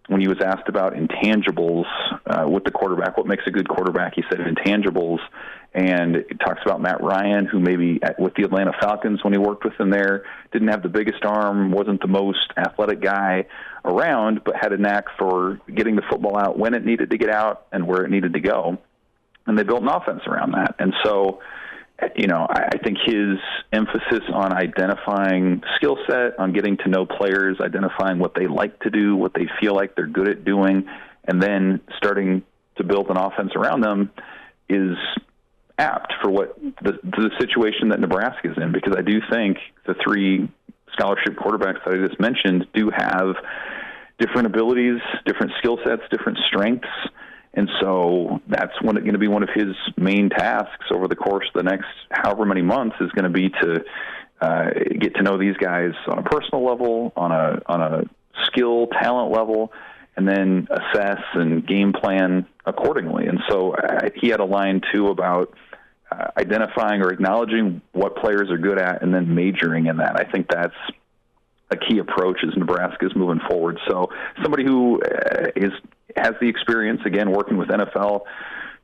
when he was asked about intangibles with the quarterback, what makes a good quarterback, he said intangibles. And it talks about Matt Ryan, who maybe with the Atlanta Falcons when he worked with them there, didn't have the biggest arm, wasn't the most athletic guy around, but had a knack for getting the football out when it needed to get out and where it needed to go. And they built an offense around that. And so, I think his emphasis on identifying skill set, on getting to know players, identifying what they like to do, what they feel like they're good at doing, and then starting to build an offense around them is apt for what the situation that Nebraska is in, because I do think the three scholarship quarterbacks that I just mentioned do have different abilities, different skill sets, different strengths. And so that's going to be one of his main tasks over the course of the next however many months is going to be to get to know these guys on a personal level, on a skill, talent level, and then assess and game plan accordingly. And so he had a line, too, about identifying or acknowledging what players are good at and then majoring in that. I think that's a key approach as Nebraska is moving forward. So somebody who has the experience, again, working with NFL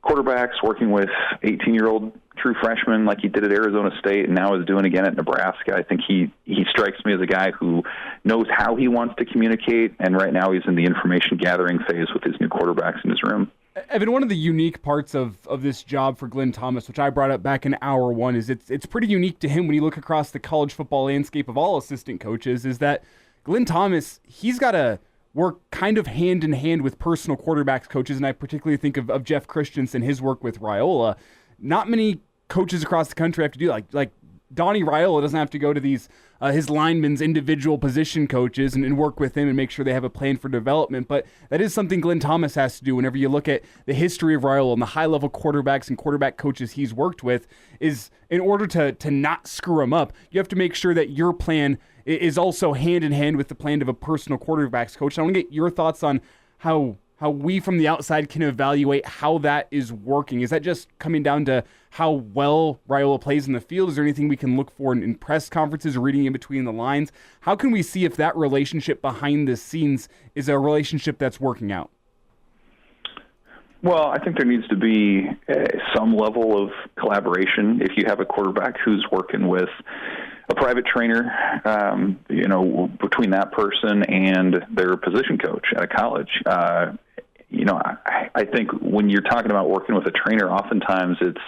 quarterbacks, working with 18-year-old true freshman like he did at Arizona State and now is doing again at Nebraska. I think he strikes me as a guy who knows how he wants to communicate, and right now he's in the information gathering phase with his new quarterbacks in his room. Evan, one of the unique parts of this job for Glenn Thomas, which I brought up back in hour one, is it's pretty unique to him when you look across the college football landscape of all assistant coaches, is that Glenn Thomas, he's got to work kind of hand in hand with personal quarterbacks coaches, and I particularly think of Jeff Christensen, his work with Raiola. Not many coaches across the country have to do like Donnie Raiola doesn't have to go to these his linemen's individual position coaches and work with them and make sure they have a plan for development. But that is something Glenn Thomas has to do whenever you look at the history of Raiola and the high-level quarterbacks and quarterback coaches he's worked with, is in order to not screw them up, you have to make sure that your plan is also hand-in-hand with the plan of a personal quarterbacks coach. I want to get your thoughts on how we from the outside can evaluate how that is working. Is that just coming down to how well Raiola plays in the field? Is there anything we can look for in press conferences or reading in between the lines? How can we see if that relationship behind the scenes is a relationship that's working out? Well, I think there needs to be some level of collaboration. If you have a quarterback who's working with a private trainer, between that person and their position coach at a college, I think when you're talking about working with a trainer, oftentimes it's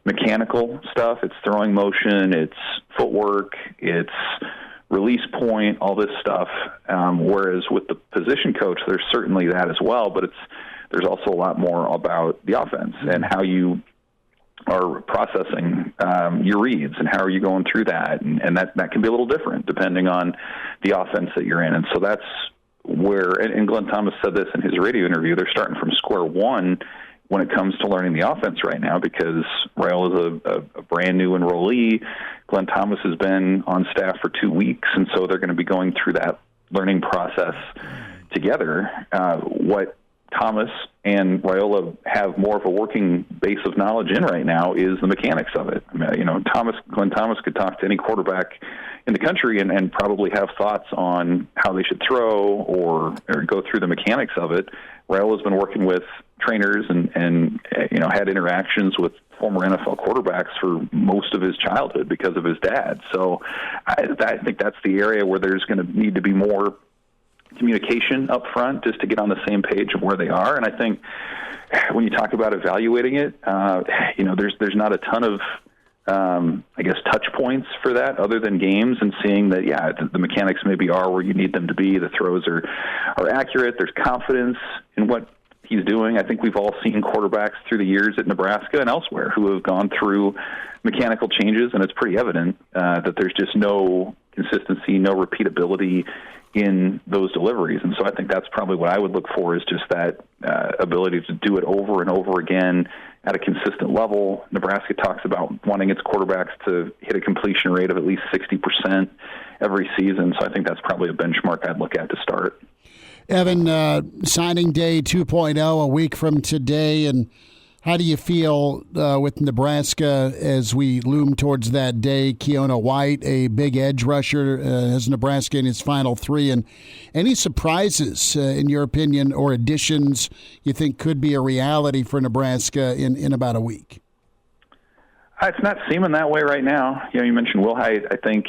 mechanical stuff, it's throwing motion, it's footwork, it's release point, all this stuff. Whereas with the position coach, there's certainly that as well, but there's also a lot more about the offense and how you are processing your reads and how are you going through that. And that can be a little different depending on the offense that you're in. And so that's where, and Glenn Thomas said this in his radio interview, they're starting from square one when it comes to learning the offense right now because Raiola is a brand new enrollee. Glenn Thomas has been on staff for 2 weeks, and so they're going to be going through that learning process together. What Thomas and Raiola have more of a working base of knowledge in right now is the mechanics of it. I mean, Glenn Thomas could talk to any quarterback in the country and probably have thoughts on how they should throw or go through the mechanics of it. Raiola's been working with trainers and had interactions with former NFL quarterbacks for most of his childhood because of his dad. So I think that's the area where there's going to need to be more communication up front just to get on the same page of where they are. And I think when you talk about evaluating it, there's not a ton of touch points for that other than games and seeing that, the mechanics maybe are where you need them to be. The throws are accurate. There's confidence in what he's doing. I think we've all seen quarterbacks through the years at Nebraska and elsewhere who have gone through mechanical changes, and it's pretty evident that there's just no consistency, no repeatability in those deliveries. And so I think that's probably what I would look for is just that ability to do it over and over again at a consistent level. Nebraska talks about wanting its quarterbacks to hit a completion rate of at least 60% every season. So I think that's probably a benchmark I'd look at to start. Evan, signing day 2.0 a week from today, and how do you feel with Nebraska as we loom towards that day? Keona White, a big edge rusher, has Nebraska in his final three. And any surprises, in your opinion, or additions you think could be a reality for Nebraska in about a week? It's not seeming that way right now. You mentioned Will Hite. I think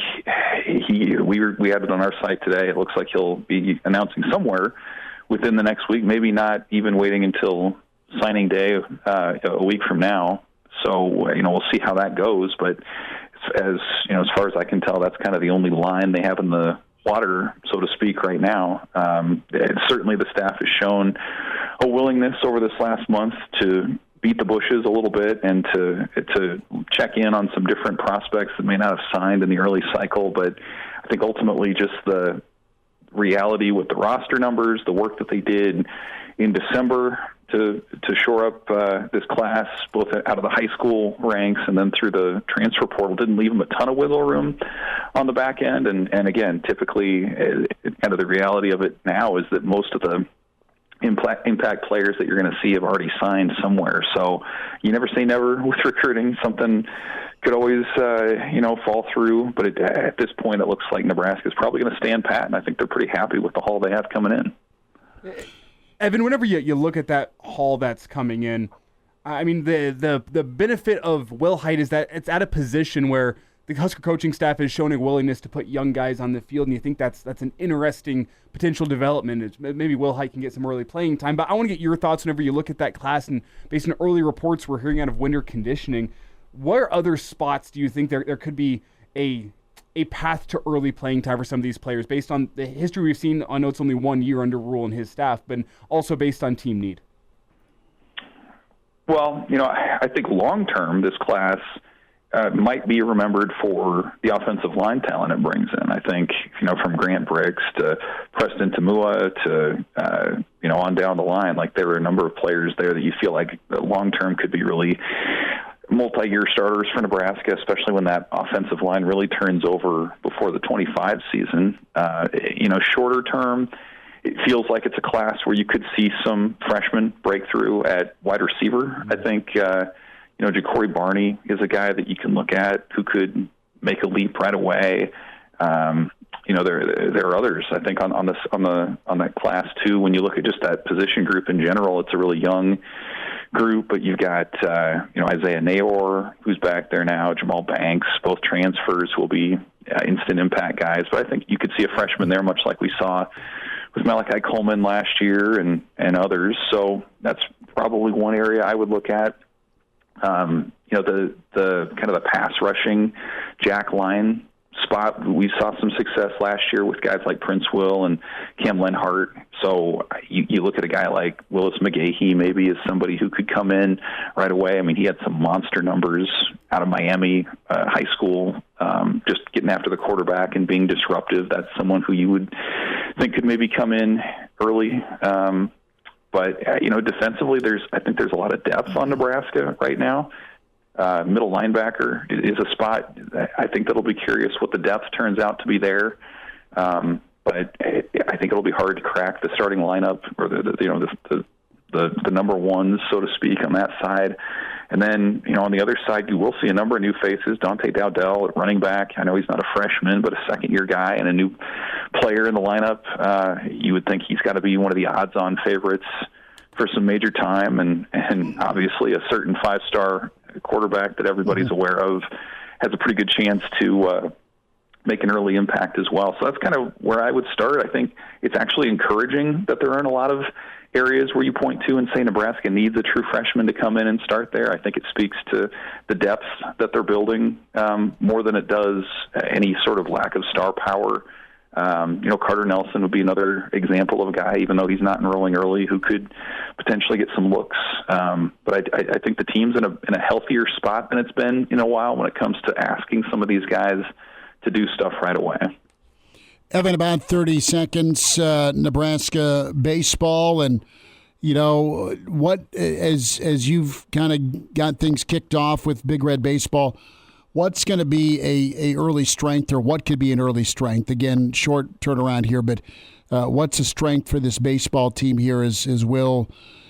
we had it on our site today. It looks like he'll be announcing somewhere within the next week, maybe not even waiting until signing day a week from now. So, we'll see how that goes. But as far as I can tell, that's kind of the only line they have in the water, so to speak, right now. Certainly the staff has shown a willingness over this last month to beat the bushes a little bit and to check in on some different prospects that may not have signed in the early cycle. But I think ultimately just the reality with the roster numbers, the work that they did in December to shore up this class, both out of the high school ranks and then through the transfer portal, didn't leave them a ton of wiggle room on the back end. And again, typically, kind of the reality of it now is that most of the impact players that you're going to see have already signed somewhere. So you never say never with recruiting. Something could always, fall through. But at this point, it looks like Nebraska is probably going to stand pat, and I think they're pretty happy with the haul they have coming in. Evan, whenever you look at that haul that's coming in, I mean, the benefit of Will Hite is that it's at a position where the Husker coaching staff has shown a willingness to put young guys on the field, and you think that's an interesting potential development. Maybe Will Hite can get some early playing time, but I want to get your thoughts whenever you look at that class, and based on early reports we're hearing out of winter conditioning, where other spots do you think there could be a path to early playing time for some of these players based on the history we've seen? I know it's only 1 year under Rule and his staff, but also based on team need. Well, I think long-term this class might be remembered for the offensive line talent it brings in. I think, from Grant Briggs to Preston Tamua to, on down the line, like there were a number of players there that you feel like long-term could be really multi-year starters for Nebraska, especially when that offensive line really turns over before the 25 season. Shorter term, it feels like it's a class where you could see some freshmen breakthrough at wide receiver. I think, Ja'Cory Barney is a guy that you can look at who could make a leap right away. There are others. I think on that class too. When you look at just that position group in general, it's a really young group. But you've got Isaiah Nayor, who's back there now, Jamal Banks, both transfers will be instant impact guys. But I think you could see a freshman there, much like we saw with Malachi Coleman last year and others. So that's probably one area I would look at. The kind of the pass rushing jack line spot, we saw some success last year with guys like Prince Will and Cam Lenhart. So you look at a guy like Willis McGahee maybe as somebody who could come in right away. I mean, he had some monster numbers out of Miami high school, just getting after the quarterback and being disruptive. That's someone who you would think could maybe come in early. But defensively, I think there's a lot of depth on Nebraska right now. Middle linebacker is a spot. I think that'll be curious what the depth turns out to be there. But I think it'll be hard to crack the starting lineup or the number ones, so to speak, on that side. And then, on the other side, you will see a number of new faces. Dante Dowdell at running back. I know he's not a freshman, but a second-year guy and a new player in the lineup. You would think he's got to be one of the odds-on favorites for some major time, and obviously a certain five-star quarterback that everybody's aware of has a pretty good chance to make an early impact as well. So that's kind of where I would start. I think it's actually encouraging that there aren't a lot of areas where you point to and say Nebraska needs a true freshman to come in and start there. I think it speaks to the depth that they're building more than it does any sort of lack of star power. Carter Nelson would be another example of a guy, even though he's not enrolling early, who could potentially get some looks. But I think the team's in a healthier spot than it's been in a while when it comes to asking some of these guys to do stuff right away. Evan, about 30 seconds, Nebraska baseball, and what as you've kind of got things kicked off with Big Red Baseball, what's going to be a early strength, or what could be an early strength? Again, short turnaround here, but what's a strength for this baseball team here as Will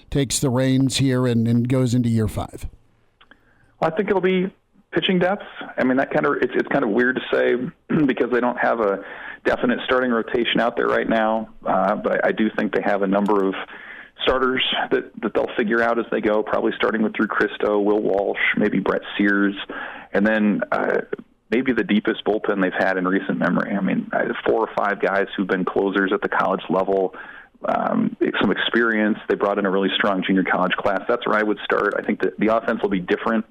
takes the reins here and goes into year 5? Well, I think it'll be pitching depth. I mean, it's kind of weird to say because they don't have a definite starting rotation out there right now, but I do think they have a number of starters that they'll figure out as they go, probably starting with Drew Christo, Will Walsh, maybe Brett Sears, and then maybe the deepest bullpen they've had in recent memory. I mean, 4 or 5 guys who've been closers at the college level, some experience. They brought in a really strong junior college class. That's where I would start. I think that the offense will be different.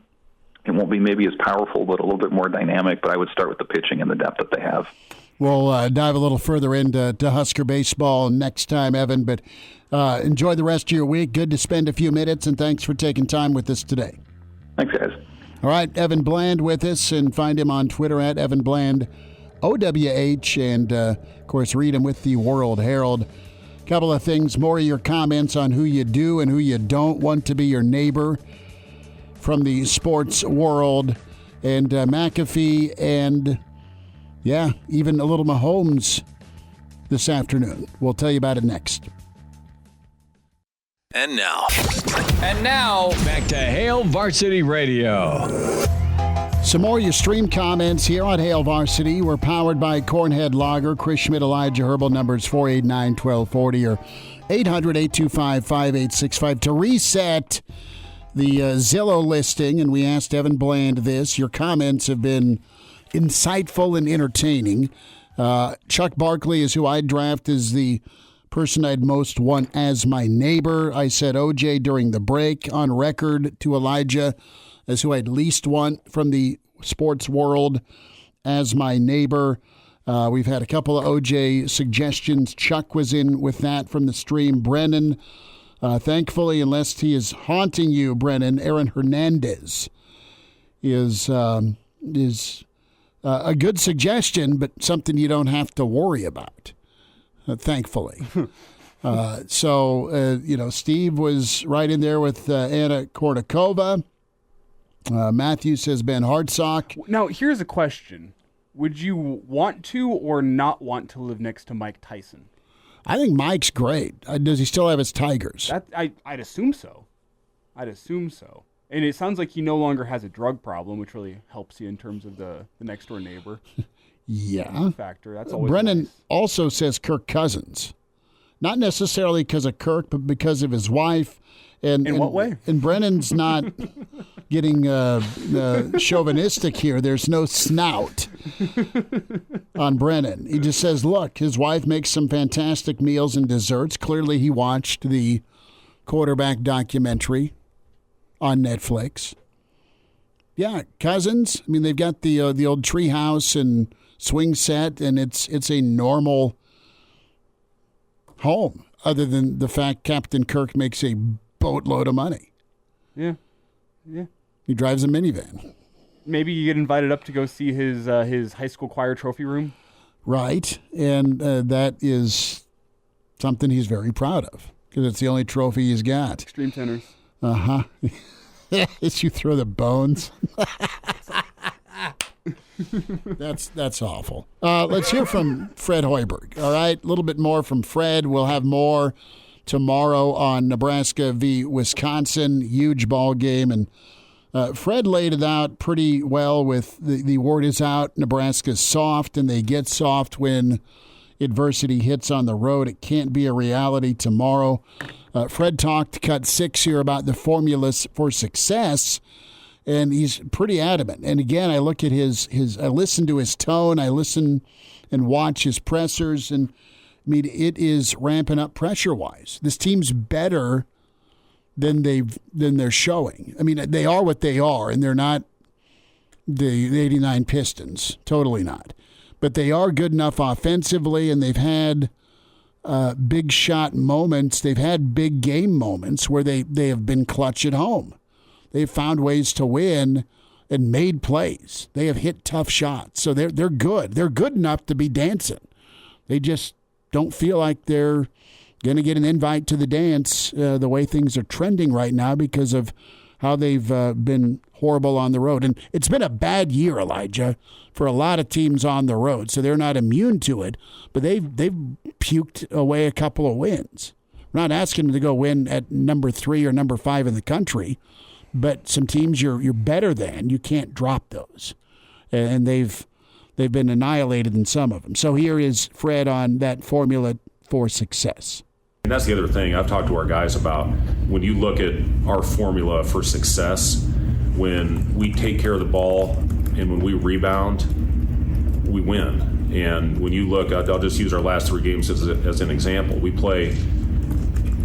It won't be maybe as powerful, but a little bit more dynamic, but I would start with the pitching and the depth that they have. We'll dive a little further into Husker baseball next time, Evan, but enjoy the rest of your week. Good to spend a few minutes, and thanks for taking time with us today. Thanks, guys. All right, Evan Bland with us, and find him on Twitter at Evan Bland, OWH, and, of course, read him with the World Herald. A couple of things, more of your comments on who you do and who you don't want to be your neighbor from the sports world, and McAfee, and, even a little Mahomes this afternoon. We'll tell you about it next. And now, back to Hail Varsity Radio. Some more of your stream comments here on Hail Varsity. We're powered by Cornhead Lager, Chris Schmidt, Elijah Herbel, numbers 489-1240 or 800-825-5865. To reset the Zillow listing, and we asked Evan Bland this. Your comments have been insightful and entertaining. Chuck Barkley is who I'd draft as the person I'd most want as my neighbor. I said OJ during the break, on record to Elijah as who I'd least want from the sports world as my neighbor. We've had a couple of OJ suggestions. Chuck was in with that from the stream. Brennan, thankfully, unless he is haunting you, Brennan, Aaron Hernandez is a good suggestion, but something you don't have to worry about, thankfully. Steve was right in there with Anna Kournikova. Matthew says Ben Hartsock. Now, here's a question. Would you want to or not want to live next to Mike Tyson? I think Mike's great. Does he still have his Tigers? I'd assume so. And it sounds like he no longer has a drug problem, which really helps you in terms of the next door neighbor. Yeah. Factor. That's always Brennan nice. also says Kirk Cousins. Not necessarily because of Kirk, but because of his wife. In what way? And Brennan's not getting chauvinistic here. There's no snout on Brennan. He just says, look, his wife makes some fantastic meals and desserts. Clearly he watched the quarterback documentary on Netflix. Yeah, Cousins. I mean, they've got the old treehouse and swing set, and it's a normal home, other than the fact Captain Kirk makes a boatload of money. Yeah. He drives a minivan. Maybe you get invited up to go see his high school choir trophy room. Right, and that is something he's very proud of because it's the only trophy he's got. Extreme tenors. Uh-huh. As you throw the bones. That's awful. Let's hear from Fred Hoiberg. All right, a little bit more from Fred. We'll have more tomorrow on Nebraska v. Wisconsin. Huge ball game. And Fred laid it out pretty well with the word is out. Nebraska's soft, and they get soft when adversity hits on the road. It can't be a reality tomorrow. Fred talked cut 6 here about the formulas for success, and he's pretty adamant. And again, I look at his I listen to his tone, I listen and watch his pressers, and I mean, it is ramping up pressure-wise. This team's better than they're showing. I mean, they are what they are, and they're not the 89 Pistons. Totally not. But they are good enough offensively, and they've had big shot moments. They've had big game moments where they have been clutch at home. They've found ways to win and made plays. They have hit tough shots. So they're good. They're good enough to be dancing. They just don't feel like they're going to get an invite to the dance the way things are trending right now because of how they've been horrible on the road. And it's been a bad year, Elijah, for a lot of teams on the road, so they're not immune to it, but they've puked away a couple of wins. We're not asking them to go win at number 3 or number 5 in the country, but some teams you're better than, you can't drop those. And they've been annihilated in some of them. So here is Fred on that formula for success. And that's the other thing I've talked to our guys about. When you look at our formula for success, when we take care of the ball and when we rebound, we win. And when you look, I'll just use our last 3 games as an example. We play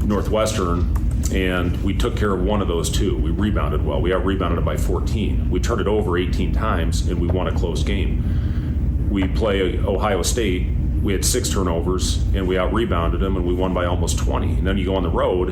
Northwestern, and we took care of one of those 2. We rebounded well. We out-rebounded it by 14. We turned it over 18 times, and we won a close game. We play Ohio State. We had 6 turnovers, and we out-rebounded them, and we won by almost 20. And then you go on the road,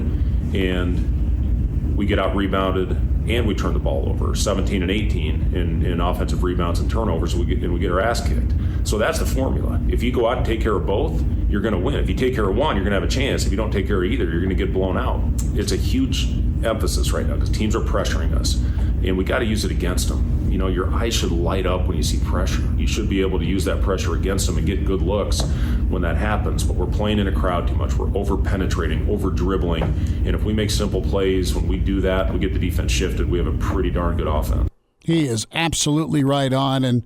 and we get out-rebounded, and we turn the ball over, 17 and 18 in offensive rebounds and turnovers, and we get our ass kicked. So that's the formula. If you go out and take care of both, you're going to win. If you take care of one, you're going to have a chance. If you don't take care of either, you're going to get blown out. It's a huge emphasis right now because teams are pressuring us, and we got to use it against them. You know, your eyes should light up when you see pressure. You should be able to use that pressure against them and get good looks when that happens. But we're playing in a crowd too much. We're over-penetrating, over-dribbling. And if we make simple plays, when we do that, we get the defense shifted, we have a pretty darn good offense. He is absolutely right on. And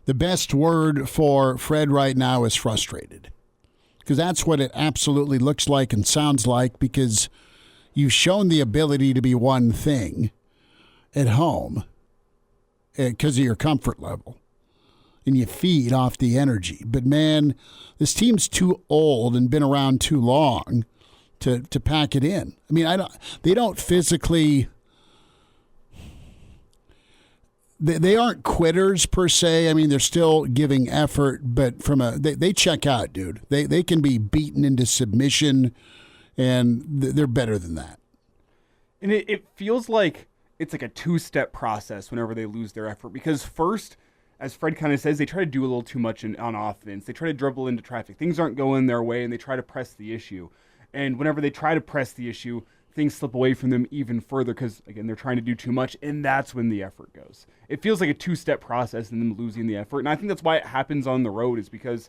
the best word for Fred right now is frustrated. Because that's what it absolutely looks like and sounds like, because you've shown the ability to be one thing. at home because of your comfort level, and you feed off the energy. But, man, this team's too old and been around too long to pack it in. I mean, they don't physically – they aren't quitters per se. I mean, they're still giving effort, but they check out, dude. They can be beaten into submission, and they're better than that. And it feels like it's like a two-step process whenever they lose their effort, because first, as Fred kind of says, they try to do a little too much on offense. They try to dribble into traffic. Things aren't going their way, and they try to press the issue. And whenever they try to press the issue, things slip away from them even further because, again, they're trying to do too much, and that's when the effort goes. It feels like a two-step process in them losing the effort, and I think that's why it happens on the road, is because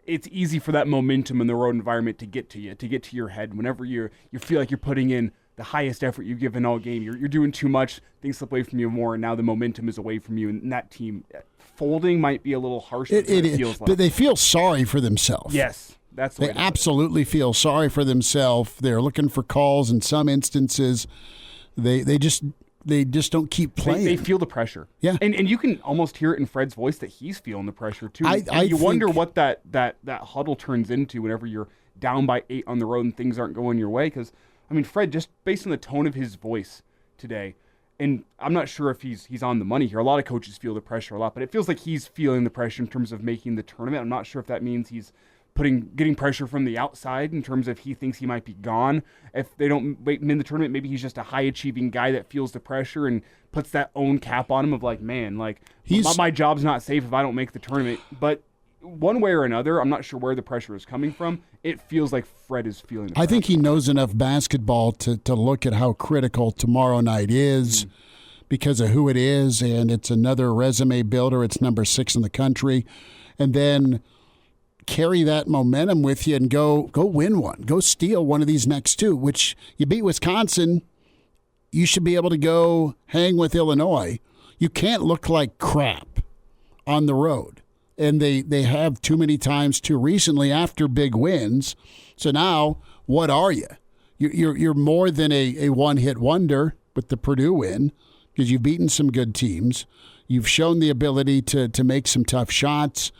it's easy for that momentum in the road environment to get to you, to get to your head. Whenever you feel like you're putting in the highest effort you've given all game, you're doing too much, things slip away from you more, and now the momentum is away from you, and that team folding might be a little harsh. It feels like. But they feel sorry for themselves. Yes. That's the way they absolutely feel sorry for themselves. They're looking for calls in some instances. They just don't keep playing. They feel the pressure. Yeah. And you can almost hear it in Fred's voice that he's feeling the pressure too. You wonder what that huddle turns into whenever you're down by 8 on the road and things aren't going your way. Because, I mean, Fred, just based on the tone of his voice today, and I'm not sure if he's on the money here. A lot of coaches feel the pressure a lot, but it feels like he's feeling the pressure in terms of making the tournament. I'm not sure if that means he's getting pressure from the outside in terms of he thinks he might be gone if they don't make him in the tournament. Maybe he's just a high-achieving guy that feels the pressure and puts that own cap on him of like, man, like my job's not safe if I don't make the tournament. But one way or another, I'm not sure where the pressure is coming from. It feels like Fred is feeling the pressure. I think he knows enough basketball to look at how critical tomorrow night is because of who it is, and it's another resume builder. It's number 6 in the country. And then carry that momentum with you and go win one. Go steal one of these next 2, which you beat Wisconsin. You should be able to go hang with Illinois. You can't look like crap on the road. And they have too many times too recently after big wins. So now, what are you? You're more than a one-hit wonder with the Purdue win because you've beaten some good teams. You've shown the ability to make some tough shots.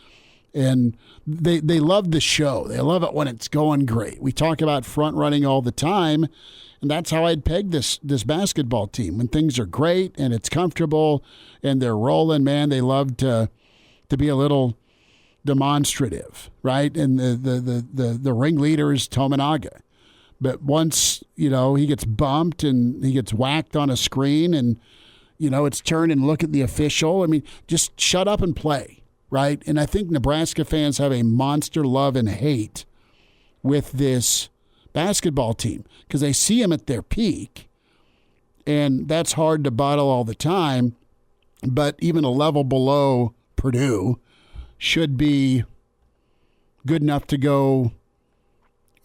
And they love the show. They love it when it's going great. We talk about front running all the time, and that's how I'd peg this basketball team. When things are great and it's comfortable and they're rolling, man, they love to be a little demonstrative, right? And the ringleader is Tominaga. But once, he gets bumped and he gets whacked on a screen and, it's turn and look at the official. I mean, just shut up and play. Right? And I think Nebraska fans have a monster love and hate with this basketball team because they see them at their peak, and that's hard to bottle all the time. But even a level below Purdue should be good enough to go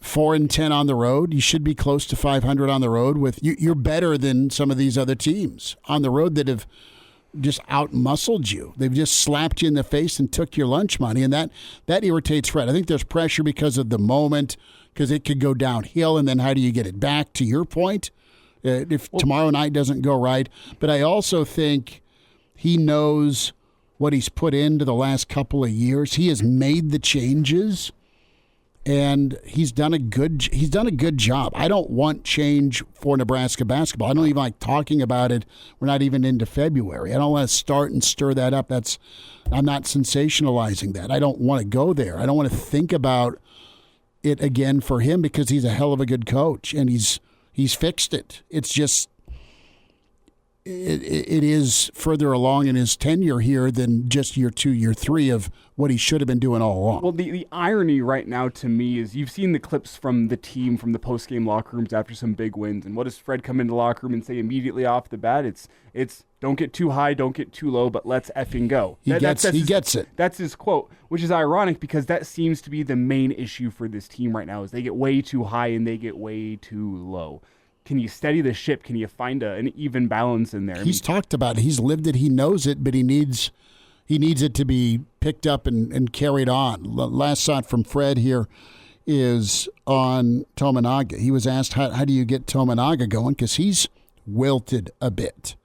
4-10 on the road. You should be close to 500 on the road. You're better than some of these other teams on the road that have just out-muscled you. They've just slapped you in the face and took your lunch money, and that irritates Fred. I think there's pressure because of the moment, because it could go downhill, and then how do you get it back, to your point, if tomorrow night doesn't go right. But I also think he knows what he's put into the last couple of years. He has made the changes, and he's done a good job. I don't want change for Nebraska basketball. I don't even like talking about it. We're not even into February. I don't want to start and stir that up. I'm not sensationalizing that. I don't want to go there. I don't want to think about it again for him because he's a hell of a good coach and he's fixed it. It's just it is further along in his tenure here than just year 2, year 3 of what he should have been doing all along. Well, the irony right now to me is you've seen the clips from the team from the post-game locker rooms after some big wins. And what does Fred come into the locker room and say immediately off the bat? It's don't get too high, don't get too low, but let's effing go. He gets it. That's his quote, which is ironic because that seems to be the main issue for this team right now is they get way too high and they get way too low. Can you steady the ship? Can you find an even balance in there? He's talked about it. He's lived it. He knows it, but he needs it to be picked up and carried on. Last thought from Fred here is on Tominaga. He was asked, how do you get Tominaga going? Because he's wilted a bit.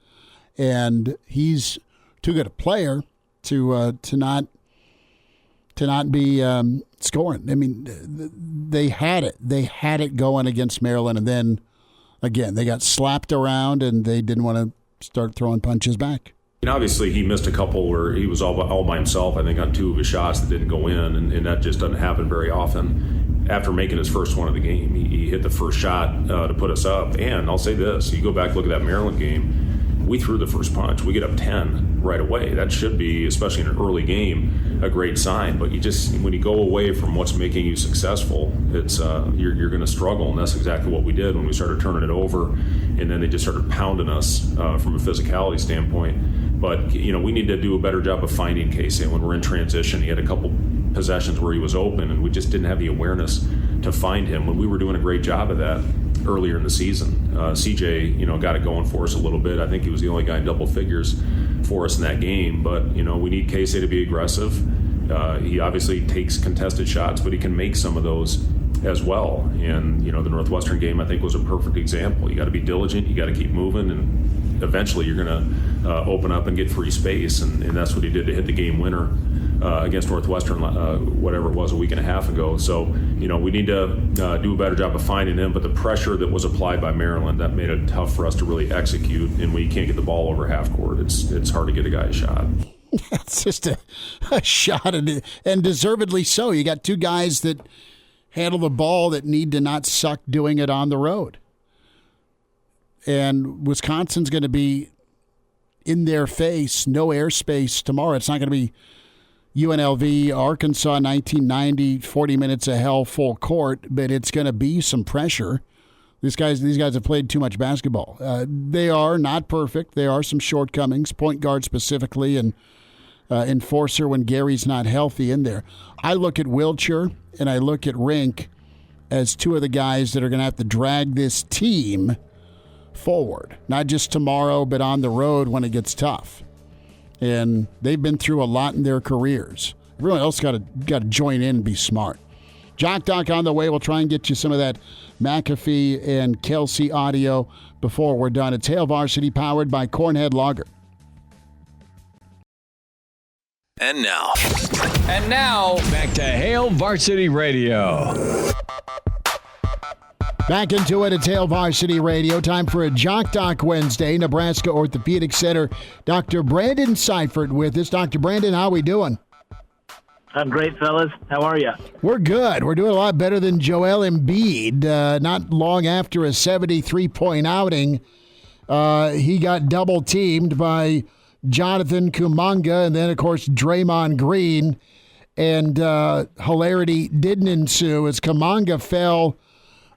And he's too good a player to not be scoring. I mean, they had it. They had it going against Maryland, and then, again, they got slapped around, and they didn't want to start throwing punches back. And obviously, he missed a couple where he was all by himself, I think, on 2 of his shots that didn't go in, and that just doesn't happen very often. After making his first one of the game, he hit the first shot to put us up. And I'll say this, you go back, look at that Maryland game, we threw the first punch. We get up 10 right away. That should be, especially in an early game, a great sign. But when you go away from what's making you successful, it's you're going to struggle, and that's exactly what we did when we started turning it over, and then they just started pounding us from a physicality standpoint. But we need to do a better job of finding Casey. When we're in transition, he had a couple possessions where he was open, and we just didn't have the awareness to find him when we were doing a great job of that earlier in the season. CJ, got it going for us a little bit. I think he was the only guy in double figures for us in that game. But, we need Casey to be aggressive. He obviously takes contested shots, but he can make some of those as well. And, the Northwestern game, I think, was a perfect example. You got to be diligent. You got to keep moving, and eventually you're going to open up and get free space. And that's what he did to hit the game winner against Northwestern, whatever it was, a week and a half ago. So, we need to do a better job of finding him. But the pressure that was applied by Maryland, that made it tough for us to really execute. And when you can't get the ball over half court, it's hard to get a guy a shot. It's just a shot, and deservedly so. You got 2 guys that handle the ball that need to not suck doing it on the road. And Wisconsin's going to be in their face, no airspace tomorrow. It's not going to be UNLV, Arkansas, 1990, 40 minutes of hell, full court, but it's going to be some pressure. These guys have played too much basketball. They are not perfect. There are some shortcomings, point guard specifically, and enforcer when Gary's not healthy in there. I look at Wiltshire and I look at Rink as 2 of the guys that are going to have to drag this team forward, not just tomorrow, but on the road when it gets tough. And they've been through a lot in their careers. Everyone else got to join in and be smart. Jock Doc on the way. We'll try and get you some of that McAfee and Kelsey audio before we're done. It's Hail Varsity, powered by Cornhead Lager. And now, back to Hail Varsity Radio. Back into it at Hail Varsity Radio. Time for a Jock Doc Wednesday. Nebraska Orthopedic Center. Dr. Brandon Seifert with us. Dr. Brandon, how are we doing? I'm great, fellas. How are you? We're good. We're doing a lot better than Joel Embiid. Not long after a 73-point outing, he got double-teamed by Jonathan Kuminga and then, of course, Draymond Green. And hilarity didn't ensue as Kuminga fell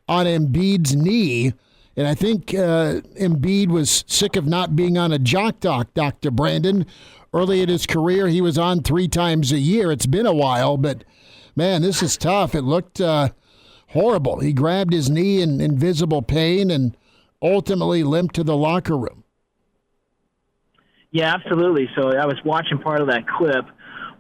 on Embiid's knee. And I think Embiid was sick of not being on a Jock Doc, Dr. Brandon. Early in his career, he was on 3 times a year. It's been a while, but, man, this is tough. It looked horrible. He grabbed his knee in visible pain and ultimately limped to the locker room. Yeah, absolutely. So I was watching part of that clip.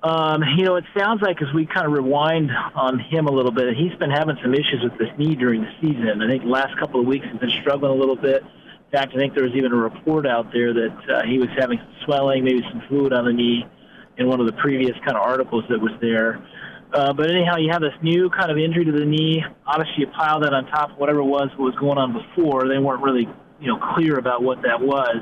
It sounds like as we kind of rewind on him a little bit, he's been having some issues with this knee during the season. I think the last couple of weeks he's been struggling a little bit. In fact, I think there was even a report out there that he was having some swelling, maybe some fluid on the knee in one of the previous kind of articles that was there. But anyhow, you have this new kind of injury to the knee. Obviously, you pile that on top of whatever what was going on before. They weren't really, clear about what that was.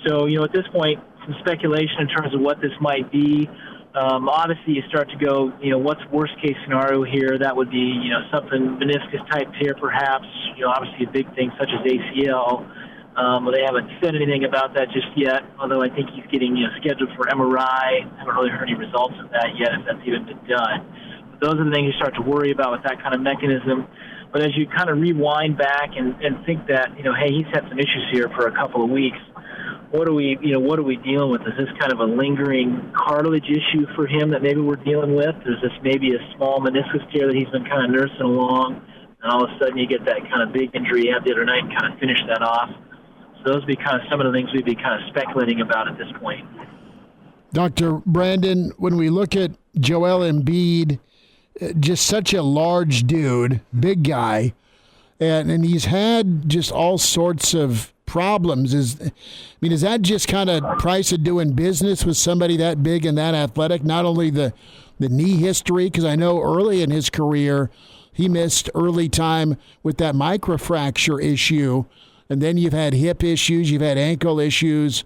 So, at this point, some speculation in terms of what this might be. Obviously, you start to go, what's worst-case scenario here? That would be, something meniscus-type tear, perhaps. Obviously a big thing such as ACL. But they haven't said anything about that just yet, although I think he's getting, scheduled for MRI. Haven't really heard any results of that yet, if that's even been done. But those are the things you start to worry about with that kind of mechanism. But as you kind of rewind back and think that, hey, he's had some issues here for a couple of weeks, what are we dealing with? Is this kind of a lingering cartilage issue for him that maybe we're dealing with? Is this maybe a small meniscus tear that he's been kind of nursing along, and all of a sudden you get that kind of big injury you had the other night and kind of finish that off? So those would be kind of some of the things we'd be kind of speculating about at this point. Dr. Brandon, when we look at Joel Embiid, just such a large dude, big guy, and he's had just all sorts of problems. Is that just kind of price of doing business with somebody that big and that athletic? Not only the knee history, because I know early in his career he missed early time with that microfracture issue, and then you've had hip issues, you've had ankle issues,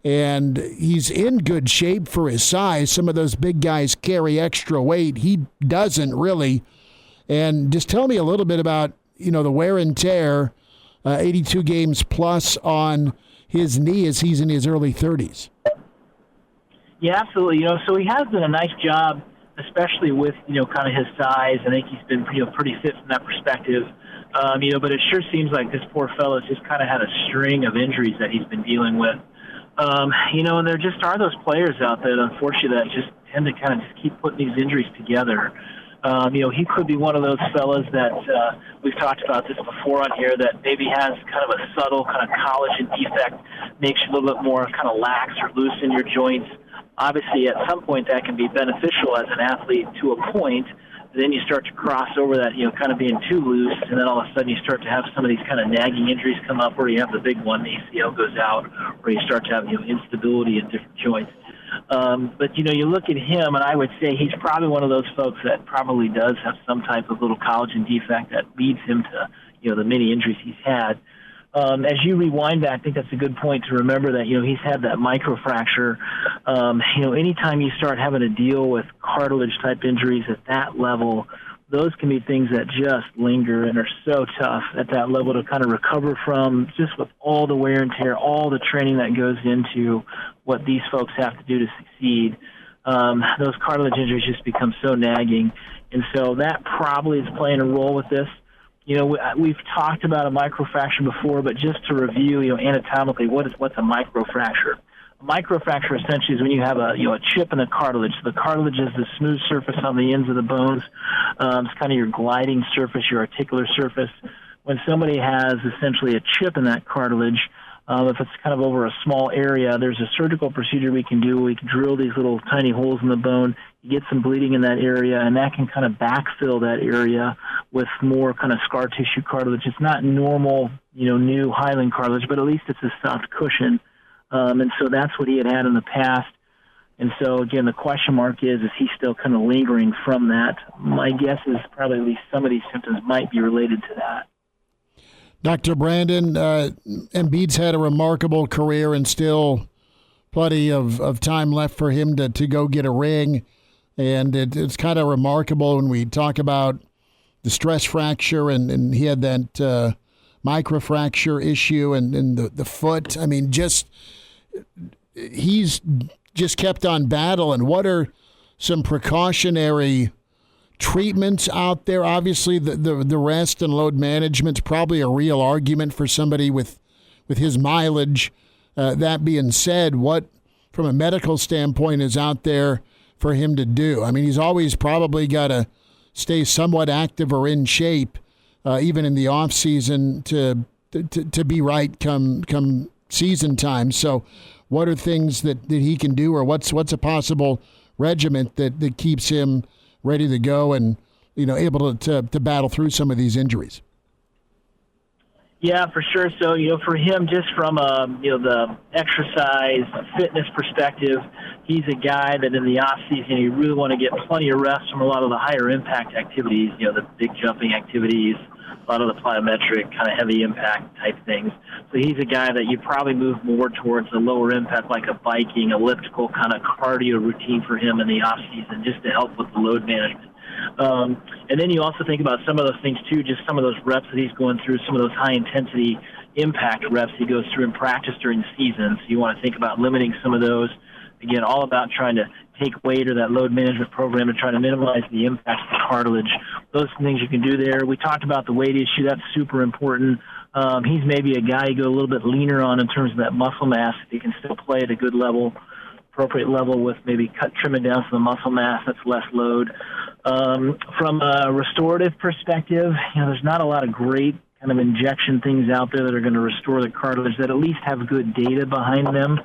and he's in good shape for his size. Some of those big guys carry extra weight. He doesn't really. And just tell me a little bit about, the wear and tear, 82 games plus on his knee as he's in his early 30s. Yeah, absolutely. So he has done a nice job, especially with, kind of his size. I think he's been, pretty fit from that perspective. But it sure seems like this poor fellow's just kind of had a string of injuries that he's been dealing with. And there just are those players out there, unfortunately, that just tend to kind of just keep putting these injuries together. He could be one of those fellas that we've talked about this before on here that maybe has kind of a subtle kind of collagen defect, makes you a little bit more kind of lax or loose in your joints. Obviously, at some point that can be beneficial as an athlete to a point. Then you start to cross over that, kind of being too loose, and then all of a sudden you start to have some of these kind of nagging injuries come up where you have the big one, the ACL goes out, or you start to have, instability in different joints. But, you look at him, and I would say he's probably one of those folks that probably does have some type of little collagen defect that leads him to, the many injuries he's had. As you rewind back, I think that's a good point to remember that, he's had that microfracture. Anytime you start having to deal with cartilage-type injuries at that level, those can be things that just linger and are so tough at that level to kind of recover from, just with all the wear and tear, all the training that goes into what these folks have to do to succeed. Those cartilage injuries just become so nagging. And so that probably is playing a role with this. We've talked about a microfracture before, but just to review, anatomically, what's a microfracture? A microfracture essentially is when you have a chip in the cartilage. So the cartilage is the smooth surface on the ends of the bones. It's kind of your gliding surface, your articular surface. When somebody has essentially a chip in that cartilage, if it's kind of over a small area, there's a surgical procedure we can do. We can drill these little tiny holes in the bone. You get some bleeding in that area, and that can kind of backfill that area with more kind of scar tissue cartilage. It's not normal, new hyaline cartilage, but at least it's a soft cushion. And so that's what he had in the past. And so, again, the question mark is he still kind of lingering from that? My guess is probably at least some of these symptoms might be related to that. Dr. Brandon, Embiid's had a remarkable career and still plenty of time left for him to go get a ring. And it's kind of remarkable when we talk about the stress fracture and he had that microfracture issue and the foot. I mean, he's just kept on battling. What are some precautionary treatments out there? Obviously, the rest and load management's probably a real argument for somebody with his mileage. That being said, what, from a medical standpoint, is out there for him to do? I mean, he's always probably got to stay somewhat active or in shape, even in the off season, to be right come season time. So, what are things that he can do, or what's a possible regimen that keeps him ready to go and able to battle through some of these injuries? Yeah, for sure. So, for him, just from the exercise fitness perspective, he's a guy that in the off season you really want to get plenty of rest from a lot of the higher impact activities, the big jumping activities, a lot of the plyometric kind of heavy impact type things. So he's a guy that you probably move more towards a lower impact, like a biking, elliptical kind of cardio routine for him in the off season, just to help with the load management. And then you also think about some of those things too, just some of those reps that he's going through, some of those high intensity impact reps he goes through in practice during the season. So you want to think about limiting some of those. Again, all about trying to take weight or that load management program to try to minimize the impact of the cartilage. Those things you can do there. We talked about the weight issue. That's super important. He's maybe a guy you go a little bit leaner on in terms of that muscle mass. If he can still play at a good level, appropriate level with maybe trimming down some of the muscle mass, that's less load. From a restorative perspective, there's not a lot of great kind of injection things out there that are going to restore the cartilage that at least have good data behind them.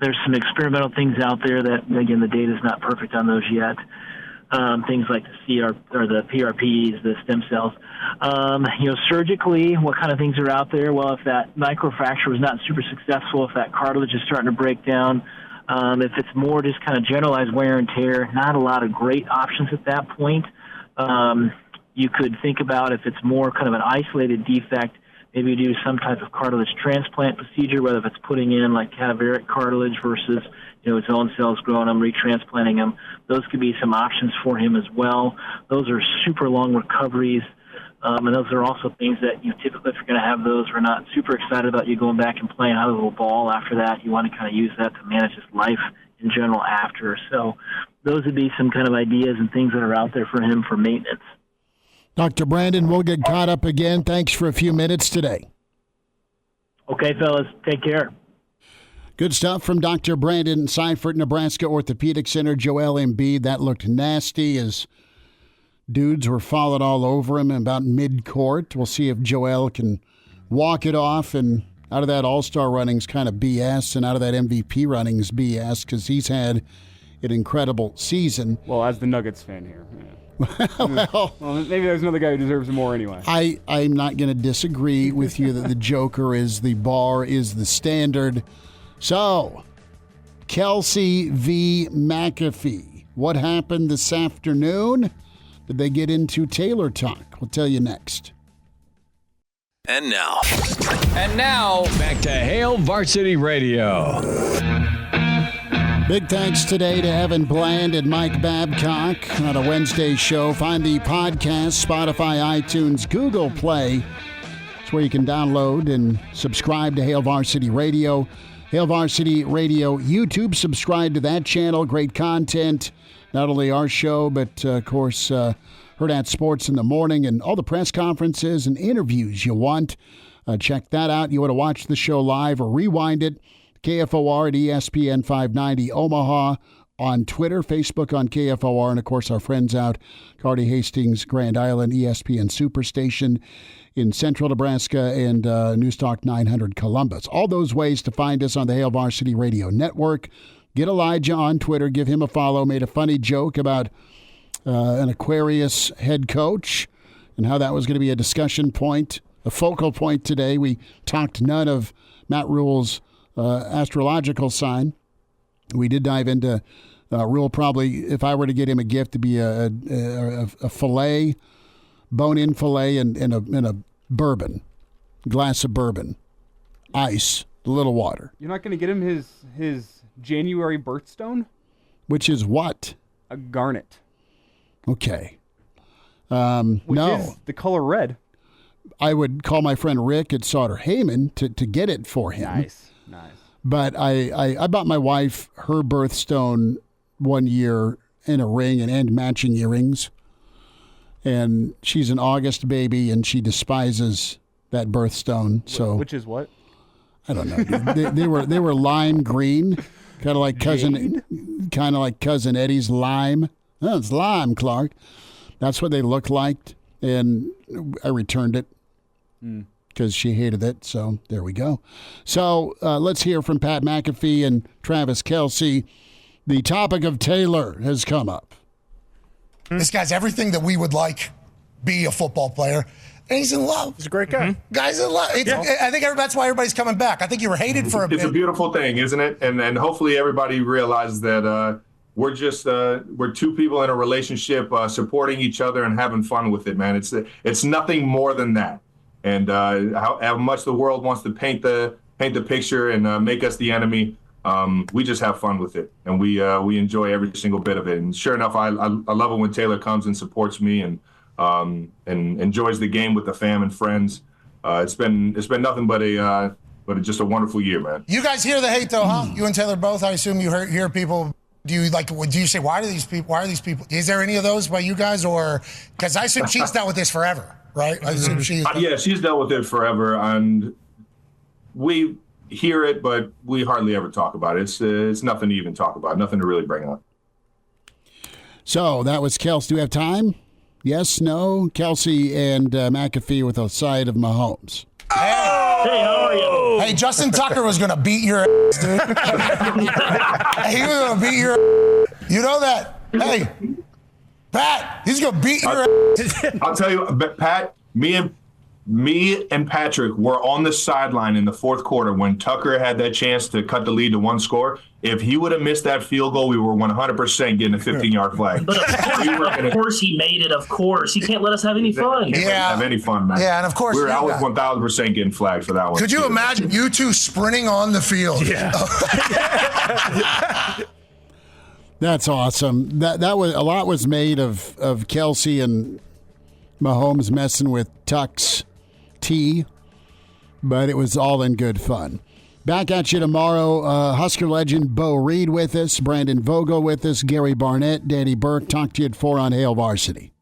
There's some experimental things out there that, again, the data is not perfect on those yet. things like the PRPs, the stem cells. Surgically, what kind of things are out there? Well, if that microfracture was not super successful, if that cartilage is starting to break down, if it's more just kind of generalized wear and tear, not a lot of great options at that point. You could think about if it's more kind of an isolated defect, maybe do some type of cartilage transplant procedure, whether if it's putting in like cadaveric cartilage versus its own cells growing them, retransplanting them. Those could be some options for him as well. Those are super long recoveries, and those are also things that typically if you're going to have those, we're not super excited about you going back and playing out a little ball after that. You want to kind of use that to manage his life in general after. So those would be some kind of ideas and things that are out there for him for maintenance. Dr. Brandon, we'll get caught up again. Thanks for a few minutes today. Okay, fellas. Take care. Good stuff from Dr. Brandon Seifert, Nebraska Orthopedic Center. Joel Embiid, that looked nasty as dudes were falling all over him about mid-court. We'll see if Joel can walk it off, and out of that all-star running's kind of BS, and out of that MVP running's BS, because he's had an incredible season. Well, as the Nuggets fan here. Yeah. well, maybe there's another guy who deserves it more anyway. I'm not going to disagree with you that the Joker is the bar, is the standard. So, Kelsey v. McAfee. What happened this afternoon? Did they get into Taylor talk? We'll tell you next. And now, back to Hail Varsity Radio. Big thanks today to Evan Bland and Mike Babcock on a Wednesday show. Find the podcast, Spotify, iTunes, Google Play. It's where you can download and subscribe to Hail Varsity Radio. Hail Varsity Radio YouTube. Subscribe to that channel. Great content. Not only our show, but, of course, Hurrdat Sports in the morning and all the press conferences and interviews you want. Check that out. You want to watch the show live or rewind it. KFOR at ESPN 590 Omaha, on Twitter, Facebook on KFOR, and, of course, our friends out, Kearney Hastings, Grand Island, ESPN Superstation in central Nebraska, and Newstalk 900 Columbus. All those ways to find us on the Hail Varsity Radio Network. Get Elijah on Twitter. Give him a follow. Made a funny joke about an Aquarius head coach and how that was going to be a discussion point, a focal point today. We talked none of Matt Rule's astrological sign. We did dive into Rule. Probably, if I were to get him a gift, to be a fillet, bone-in fillet, and a bourbon, glass of bourbon, ice, a little water. You're not going to get him his January birthstone, which is what? A garnet. Okay. Which no, is the color red. I would call my friend Rick at Sauter Heyman to get it for him. Nice. But I bought my wife her birthstone one year in a ring and matching earrings. And she's an August baby, and she despises that birthstone. So which is what? I don't know. they were lime green, kind of like cousin Eddie's lime. Oh, it's lime, Clark. That's what they looked like, and I returned it. Because she hated it, so there we go. So let's hear from Pat McAfee and Travis Kelce. The topic of Taylor has come up. This guy's everything that we would like be a football player, and he's in love. He's a great guy. Guy's in love. I think that's why everybody's coming back. I think you were hated for a bit. It's a beautiful thing, isn't it? And hopefully everybody realizes that we're just we're two people in a relationship supporting each other and having fun with it, man. It's nothing more than that. And how much the world wants to paint the picture and make us the enemy, we just have fun with it, and we enjoy every single bit of it. And sure enough, I love it when Taylor comes and supports me and enjoys the game with the fam and friends. It's been nothing but just a wonderful year, man. You guys hear the hate though, huh? You and Taylor both. I assume you hear people. Do you say why are these people? Is there any of those by you guys, or because I assume she's dealt with this forever? Right? I assume she's dealt with it forever, and we hear it, but we hardly ever talk about it. It's nothing to even talk about, nothing to really bring up. So that was Kelsey. Do we have time? Yes, no? Kelsey and McAfee with a side of Mahomes. Hey, how are you? Hey, Justin Tucker was going to beat your ass, dude. He was going to beat your ass. You know that. Hey. Pat, he's going to beat your ass. I'll tell you, Pat, me and Patrick were on the sideline in the fourth quarter when Tucker had that chance to cut the lead to one score. If he would have missed that field goal, we were 100% getting a 15-yard flag. But of course he made it, of course. He can't let us have any fun. Can't have any fun, man. Yeah, and of course I was 1,000% getting flagged for that one. Could you imagine you two sprinting on the field? Yeah. That's awesome. That was a lot was made of Kelsey and Mahomes messing with Tuck's tea, but it was all in good fun. Back at you tomorrow. Husker legend Bo Reed with us, Brandon Vogel with us, Gary Barnett, Danny Burke. Talk to you at 4 on Hail Varsity.